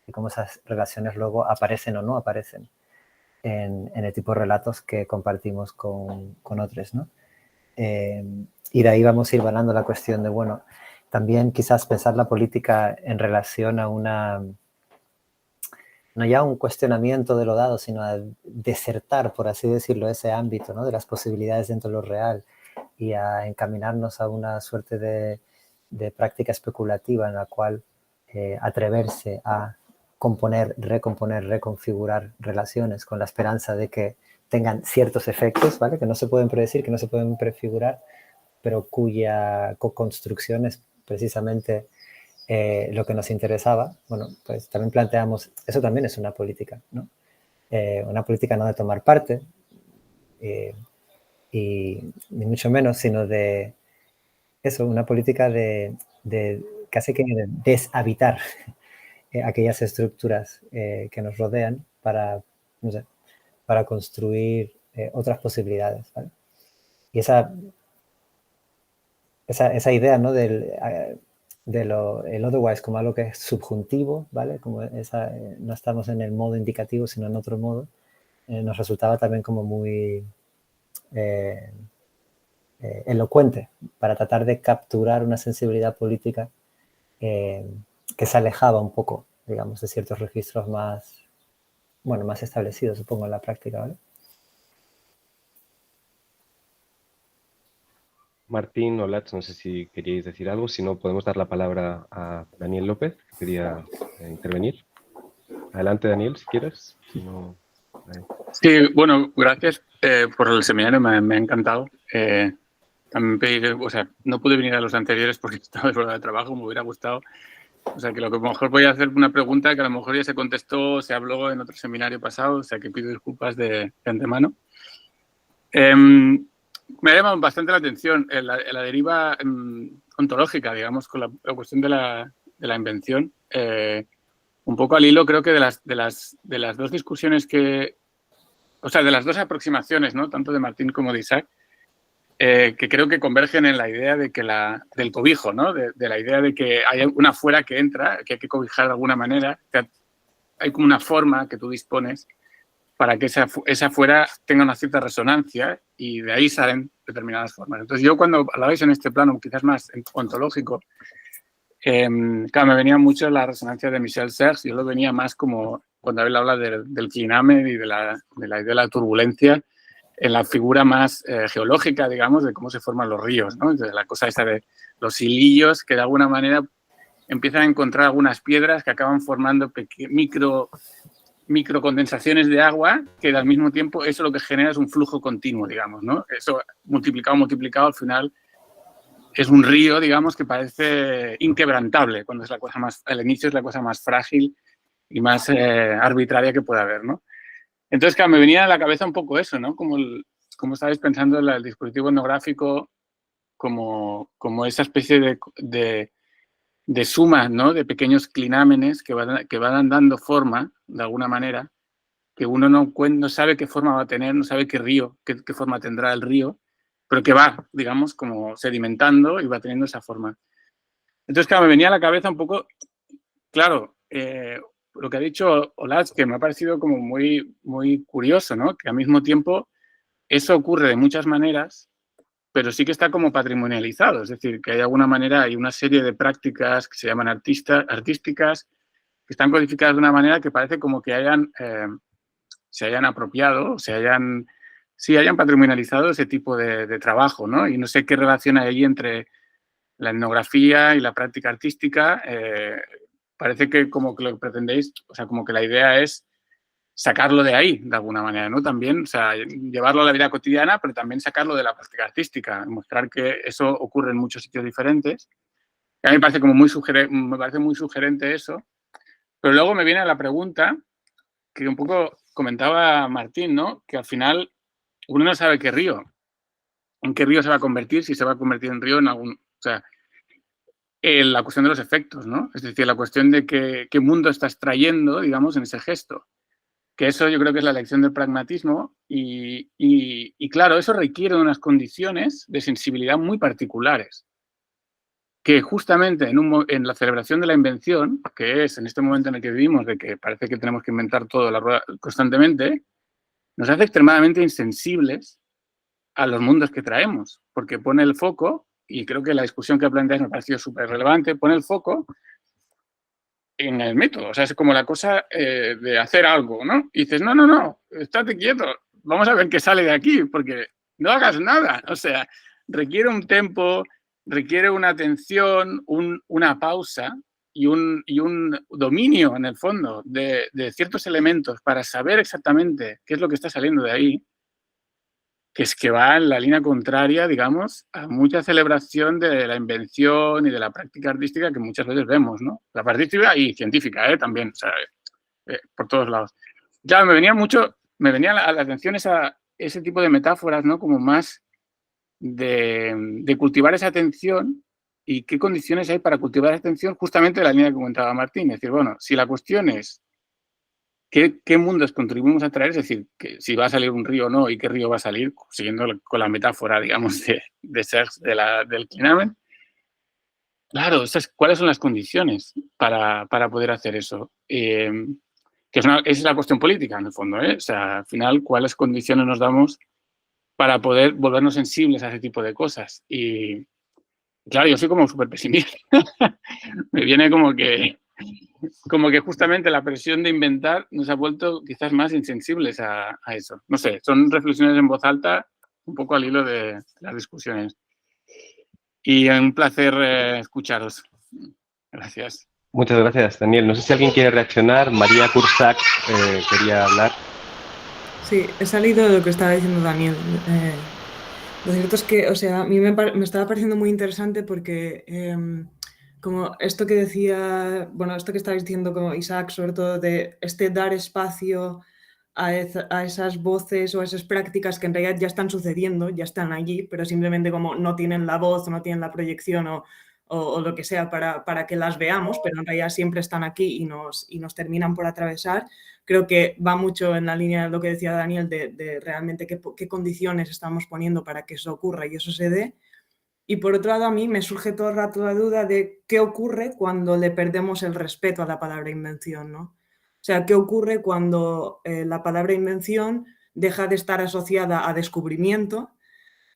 y cómo esas relaciones luego aparecen o no aparecen en el tipo de relatos que compartimos con otros, ¿no? Y de ahí vamos a ir ganando la cuestión de, bueno, también quizás pensar la política en relación a no ya un cuestionamiento de lo dado, sino a desertar, por así decirlo, ese ámbito, ¿no? De las posibilidades dentro de lo real y a encaminarnos a una suerte de práctica especulativa en la cual atreverse a componer, recomponer, reconfigurar relaciones con la esperanza de que tengan ciertos efectos, ¿vale? Que no se pueden predecir, que no se pueden prefigurar, pero cuya co-construcción es precisamente lo que nos interesaba. Bueno, pues también planteamos, eso también es una política, ¿no? Una política no de tomar parte, y ni mucho menos, sino de eso, una política de casi que de deshabitar aquellas estructuras que nos rodean para, no sé, para construir otras posibilidades, ¿vale? Y esa idea, ¿no? El otherwise como algo que es subjuntivo, ¿vale? Como no estamos en el modo indicativo, sino en otro modo, nos resultaba también como muy elocuente para tratar de capturar una sensibilidad política que se alejaba un poco, digamos, de ciertos registros más establecidos, supongo, en la práctica, ¿vale? Martín o Lats, no sé si queríais decir algo, si no podemos dar la palabra a Daniel López, que quería intervenir. Adelante, Daniel, si quieres. Si no, sí, bueno, gracias por el seminario, me ha encantado. También pedí, o sea, no pude venir a los anteriores porque estaba de fuera de trabajo, me hubiera gustado. O sea, que lo que a lo mejor voy a hacer una pregunta que a lo mejor ya se contestó, se habló en otro seminario pasado, o sea, que pido disculpas de antemano. Me ha llamado bastante la atención la deriva ontológica, digamos, con la cuestión de la invención. Un poco al hilo, creo que de las dos discusiones o sea, de las dos aproximaciones, ¿no? Tanto de Martín como de Isaac, que creo que convergen en la idea de que del cobijo, ¿no? De la idea de que hay una fuera que entra, que hay que cobijar de alguna manera, que hay como una forma que tú dispones para que esa fuera tenga una cierta resonancia y de ahí salen determinadas formas. Entonces, yo cuando hablabais en este plano, quizás más ontológico, claro, me venía mucho la resonancia de Michel Serres. Yo lo venía más como cuando él habla del Kleiname y de la idea de la turbulencia en la figura más geológica, digamos, de cómo se forman los ríos, ¿no? De la cosa esa de los hilillos que de alguna manera empiezan a encontrar algunas piedras que acaban formando microcondensaciones de agua, que al mismo tiempo eso lo que genera es un flujo continuo, digamos, ¿no? Eso multiplicado al final es un río, digamos, que parece inquebrantable, cuando es la cosa más, al inicio es la cosa más frágil y más arbitraria que pueda haber, ¿no? Entonces, claro, me venía a la cabeza un poco eso, ¿no? Como estabais pensando en el dispositivo etnográfico como esa especie de suma, ¿no? De pequeños clinámenes que van dando forma, de alguna manera, que uno no sabe qué forma va a tener, no sabe qué forma tendrá el río, pero que va, digamos, como sedimentando y va teniendo esa forma. Entonces, claro, me venía a la cabeza un poco, claro, lo que ha dicho Olaz, que me ha parecido como muy, muy curioso, ¿no? Que al mismo tiempo eso ocurre de muchas maneras, pero sí que está como patrimonializado, es decir, que hay de alguna manera hay una serie de prácticas que se llaman artísticas, que están codificadas de una manera que parece como que se hayan apropiado, hayan patrimonializado ese tipo de trabajo, ¿no? Y no sé qué relación hay ahí entre la etnografía y la práctica artística. Parece que como que lo que pretendéis, o sea, como que la idea es sacarlo de ahí, de alguna manera, ¿no? También, o sea, llevarlo a la vida cotidiana, pero también sacarlo de la práctica artística, mostrar que eso ocurre en muchos sitios diferentes. A mí me parece como muy sugerente eso, pero luego me viene la pregunta que un poco comentaba Martín, ¿no? Que al final uno no sabe qué río, en qué río se va a convertir, si se va a convertir en río en algún... O sea, la cuestión de los efectos, ¿no? Es decir, la cuestión de qué mundo estás trayendo, digamos, en ese gesto. Que eso yo creo que es la lección del pragmatismo y claro, eso requiere unas condiciones de sensibilidad muy particulares. Que justamente en la celebración de la invención, que es en este momento en el que vivimos, de que parece que tenemos que inventar todo la rueda constantemente, nos hace extremadamente insensibles a los mundos que traemos, porque pone el foco, y creo que la discusión que planteas me ha parecido súper relevante, pone el foco en el método. O sea, es como la cosa de hacer algo, ¿no? Y dices, no, estate quieto, vamos a ver qué sale de aquí, porque no hagas nada. O sea, requiere un tempo, requiere una atención, una pausa y un dominio, en el fondo, de ciertos elementos para saber exactamente qué es lo que está saliendo de ahí, que es que va en la línea contraria, digamos, a mucha celebración de la invención y de la práctica artística que muchas veces vemos, ¿no? La parte artística y científica, también, o sea, por todos lados. Claro, me venía a la atención ese tipo de metáforas, ¿no? Como más de cultivar esa atención y qué condiciones hay para cultivar esa atención, justamente la línea que comentaba Martín. Es decir, bueno, si la cuestión es ¿qué mundos contribuimos a traer? Es decir, que si va a salir un río o no y qué río va a salir, siguiendo con la metáfora, digamos, de Serge del Clinamen. Claro, ¿cuáles son las condiciones para poder hacer eso? Que es la cuestión política, en el fondo, ¿eh? O sea, al final, ¿cuáles condiciones nos damos para poder volvernos sensibles a ese tipo de cosas? Y claro, yo soy como súper pesimista. Me viene como que justamente la presión de inventar nos ha vuelto quizás más insensibles a eso. No sé, son reflexiones en voz alta, un poco al hilo de las discusiones. Y un placer escucharos. Gracias. Muchas gracias, Daniel. No sé si alguien quiere reaccionar. María Cursac quería hablar. Sí, he salido de lo que estaba diciendo Daniel. Lo cierto es que, o sea, a mí me estaba pareciendo muy interesante porque como esto que decía, bueno, esto que estabais diciendo como Isaac, sobre todo de dar espacio a esas voces o a esas prácticas que en realidad ya están sucediendo, ya están allí, pero simplemente como no tienen la voz o no tienen la proyección o lo que sea para que las veamos, pero en realidad siempre están aquí y nos terminan por atravesar. Creo que va mucho en la línea de lo que decía Daniel, de realmente qué condiciones estamos poniendo para que eso ocurra y eso se dé. Y por otro lado, a mí me surge todo el rato la duda de qué ocurre cuando le perdemos el respeto a la palabra invención, ¿no? O sea, qué ocurre cuando la palabra invención deja de estar asociada a descubrimiento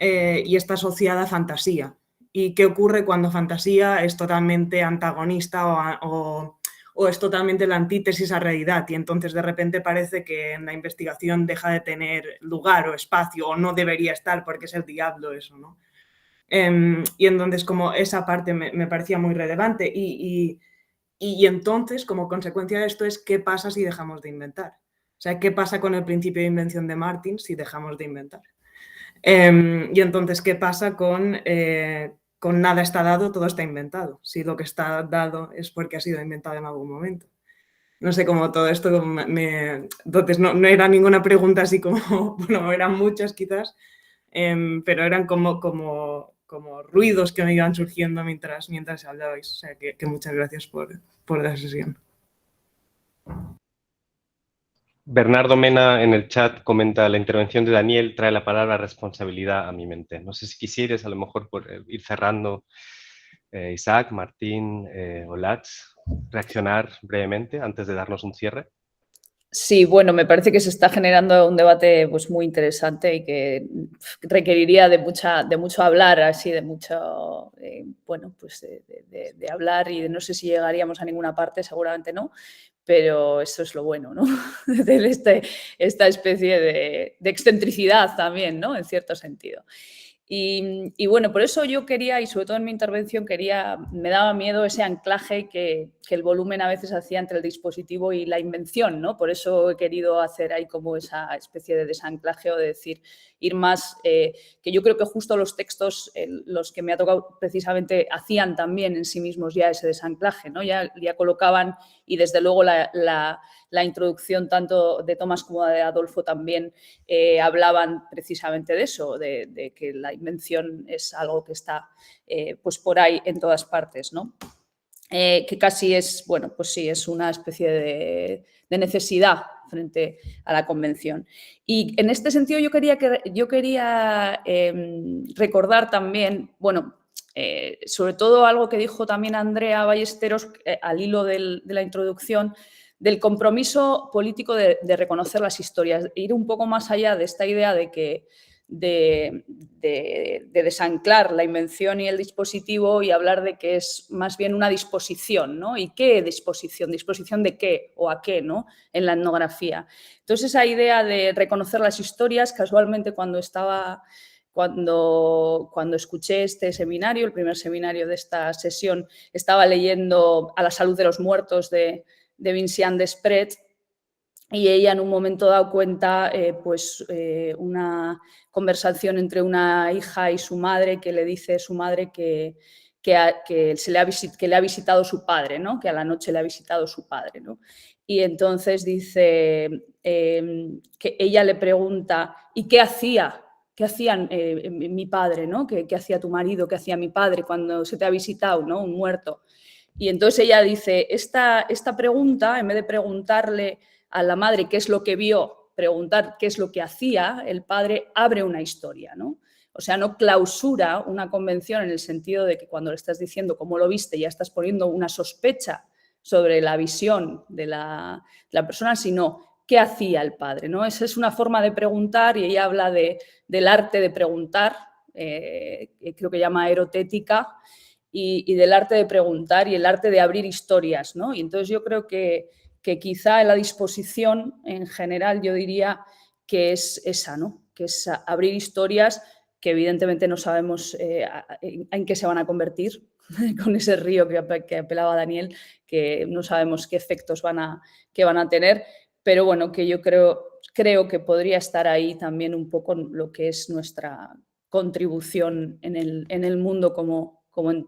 y está asociada a fantasía. ¿Y qué ocurre cuando fantasía es totalmente antagonista o es totalmente la antítesis a realidad? Y entonces de repente parece que en la investigación deja de tener lugar o espacio o no debería estar porque es el diablo eso, ¿no? Y entonces como esa parte me parecía muy relevante y entonces como consecuencia de esto es qué pasa si dejamos de inventar. O sea, ¿qué pasa con el principio de invención de Martin si dejamos de inventar? Y entonces, ¿qué pasa con nada está dado, todo está inventado? Si lo que está dado es porque ha sido inventado en algún momento. No sé cómo todo esto entonces no era ninguna pregunta así como, bueno, eran muchas quizás, pero eran como ruidos que me iban surgiendo mientras hablabais. O sea, que muchas gracias por la sesión. Bernardo Mena en el chat comenta: la intervención de Daniel trae la palabra responsabilidad a mi mente. No sé si quisieras a lo mejor por ir cerrando, Isaac, Martín, Olatz, reaccionar brevemente antes de darnos un cierre. Sí, bueno, me parece que se está generando un debate pues, muy interesante y que requeriría de mucho hablar, así, de mucho, bueno, pues de hablar y no sé si llegaríamos a ninguna parte, seguramente no, pero eso es lo bueno, ¿no? De esta especie de excentricidad también, ¿no? En cierto sentido. Y bueno, por eso yo quería, y sobre todo en mi intervención me daba miedo ese anclaje que el volumen a veces hacía entre el dispositivo y la invención, ¿no? Por eso he querido hacer ahí como esa especie de desanclaje o de decir ir más, que yo creo que justo los textos, los que me ha tocado precisamente, hacían también en sí mismos ya ese desanclaje, ¿no? Ya colocaban, y desde luego la introducción tanto de Tomás como de Adolfo también hablaban precisamente de eso, de que la invención es algo que está pues por ahí en todas partes, ¿no? Que casi es, bueno, pues sí, es una especie de necesidad frente a la convención. Y en este sentido yo quería recordar también, bueno, sobre todo algo que dijo también Andrea Ballesteros al hilo de la introducción, del compromiso político de reconocer las historias, ir un poco más allá de esta idea de que de desanclar la invención y el dispositivo y hablar de que es más bien una disposición, ¿no? ¿Y qué disposición? ¿Disposición de qué o a qué, ¿no? En la etnografía. Entonces, esa idea de reconocer las historias, casualmente cuando escuché este seminario, el primer seminario de esta sesión, estaba leyendo A la salud de los muertos de Vinciane Desprez, y ella en un momento dado cuenta una conversación entre una hija y su madre, que le dice a su madre que le ha visitado su padre, ¿no? Que a la noche le ha visitado su padre, ¿no? Y entonces dice que ella le pregunta, ¿y qué hacía? ¿Qué hacían mi padre, ¿no? ¿Qué hacía tu marido? ¿Qué hacía mi padre cuando se te ha visitado, ¿no? Un muerto. Y entonces ella dice, esta pregunta, en vez de preguntarle a la madre qué es lo que vio, preguntar qué es lo que hacía, el padre abre una historia, ¿no? O sea, no clausura una convención en el sentido de que cuando le estás diciendo cómo lo viste ya estás poniendo una sospecha sobre la visión de la persona, sino qué hacía el padre, ¿no? Esa es una forma de preguntar, y ella habla del arte de preguntar, creo que llama erotética, y del arte de preguntar y el arte de abrir historias, ¿no? Y entonces yo creo que quizá en la disposición en general yo diría que es esa, ¿no? Que es abrir historias que evidentemente no sabemos en qué se van a convertir, con ese río que apelaba Daniel, que no sabemos qué efectos van a tener, pero bueno, que yo creo que podría estar ahí también un poco lo que es nuestra contribución en el mundo como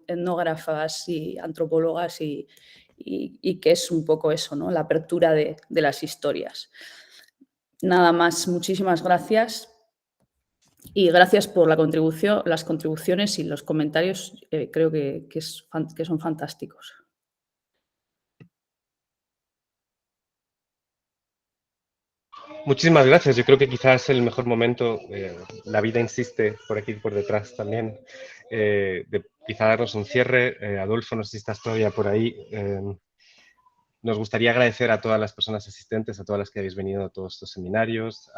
etnógrafas y antropólogas, y que es un poco eso, ¿no? La apertura de las historias. Nada más, muchísimas gracias. Y gracias por las contribuciones y los comentarios, creo que son fantásticos. Muchísimas gracias. Yo creo que quizás es el mejor momento, la vida insiste por aquí y por detrás también, de quizá darnos un cierre. Adolfo, no sé si estás todavía por ahí. Nos gustaría agradecer a todas las personas asistentes, a todas las que habéis venido a todos estos seminarios,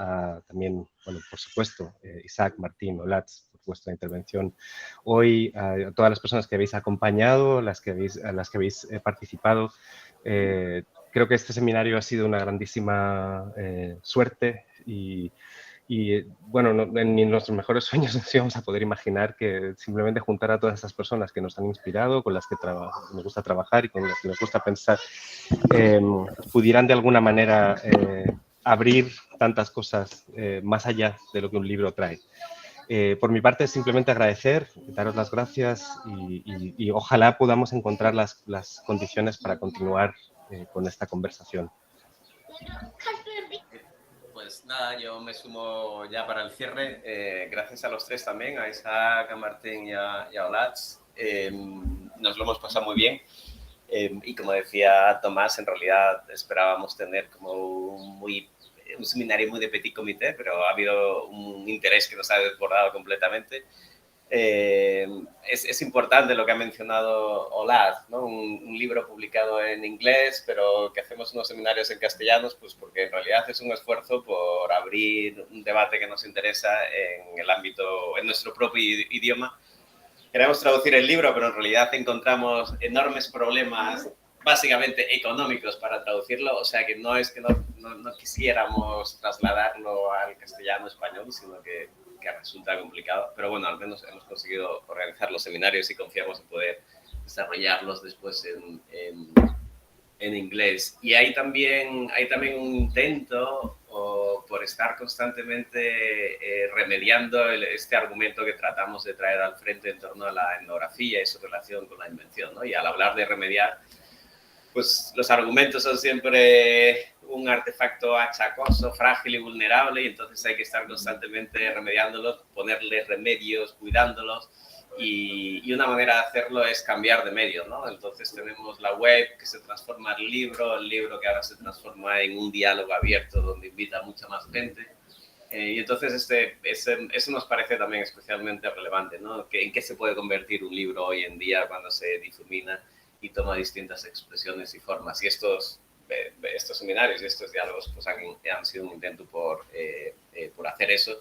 también, bueno, por supuesto, Isaac, Martín, Olatz, por vuestra intervención hoy, a todas las personas que habéis acompañado, a las que habéis participado. Creo que este seminario ha sido una grandísima suerte y bueno, ni en nuestros mejores sueños nos íbamos a poder imaginar que simplemente juntar a todas esas personas que nos han inspirado, con las que nos gusta trabajar y con las que nos gusta pensar, pudieran de alguna manera abrir tantas cosas más allá de lo que un libro trae. Por mi parte, simplemente agradecer, daros las gracias y ojalá podamos encontrar las condiciones para continuar con esta conversación. Pues nada, yo me sumo ya para el cierre. Gracias a los tres también, a Isaac, a Martín y a Olatz. Nos lo hemos pasado muy bien. Y como decía Tomás, en realidad esperábamos tener como un seminario muy de petit comité, pero ha habido un interés que nos ha desbordado completamente. Es importante lo que ha mencionado Olatz, ¿no? Un libro publicado en inglés, pero que hacemos unos seminarios en castellanos, pues porque en realidad es un esfuerzo por abrir un debate que nos interesa en el ámbito, en nuestro propio idioma. Queremos traducir el libro, pero en realidad encontramos enormes problemas, básicamente económicos, para traducirlo. O sea que no es que no quisiéramos trasladarlo al castellano-español, sino que resulta complicado. Pero bueno, al menos hemos conseguido organizar los seminarios y confiamos en poder desarrollarlos después en inglés. Y hay también un intento por estar constantemente remediando este argumento que tratamos de traer al frente en torno a la etnografía y su relación con la invención, ¿no? Y al hablar de remediar, pues los argumentos son siempre un artefacto achacoso, frágil y vulnerable, y entonces hay que estar constantemente remediándolos, ponerles remedios, cuidándolos, y una manera de hacerlo es cambiar de medio, ¿no? Entonces tenemos la web que se transforma en libro, el libro que ahora se transforma en un diálogo abierto donde invita a mucha más gente. Y entonces eso nos parece también especialmente relevante, ¿no? ¿En qué se puede convertir un libro hoy en día cuando se difumina y toma distintas expresiones y formas? Y estos seminarios y estos diálogos pues han sido un intento por hacer eso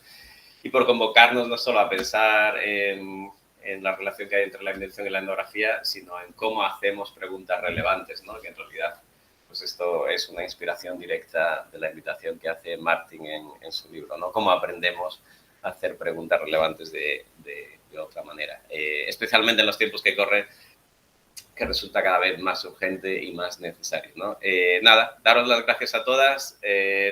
y por convocarnos no solo a pensar en la relación que hay entre la invención y la etnografía, sino en cómo hacemos preguntas relevantes, ¿no? Que en realidad pues esto es una inspiración directa de la invitación que hace Martin en su libro, ¿no? Cómo aprendemos a hacer preguntas relevantes de otra manera, especialmente en los tiempos que corren, que resulta cada vez más urgente y más necesario, ¿no? Nada, daros las gracias a todas,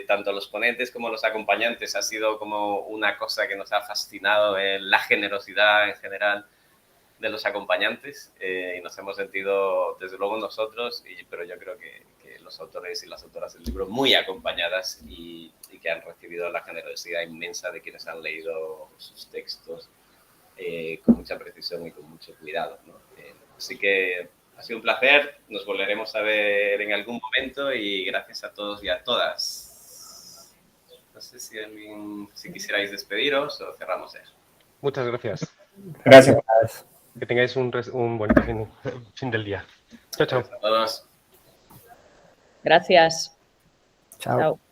tanto los ponentes como los acompañantes. Ha sido como una cosa que nos ha fascinado, la generosidad en general de los acompañantes, y nos hemos sentido, desde luego nosotros, pero yo creo que los autores y las autoras del libro muy acompañadas y que han recibido la generosidad inmensa de quienes han leído sus textos con mucha precisión y con mucho cuidado, ¿no? Así que ha sido un placer, nos volveremos a ver en algún momento y gracias a todos y a todas. No sé si quisierais despediros o cerramos ya. Muchas gracias. Gracias. Que tengáis un bonito fin del día. Chao, chao. Gracias a todos. Gracias. Chao. Chao.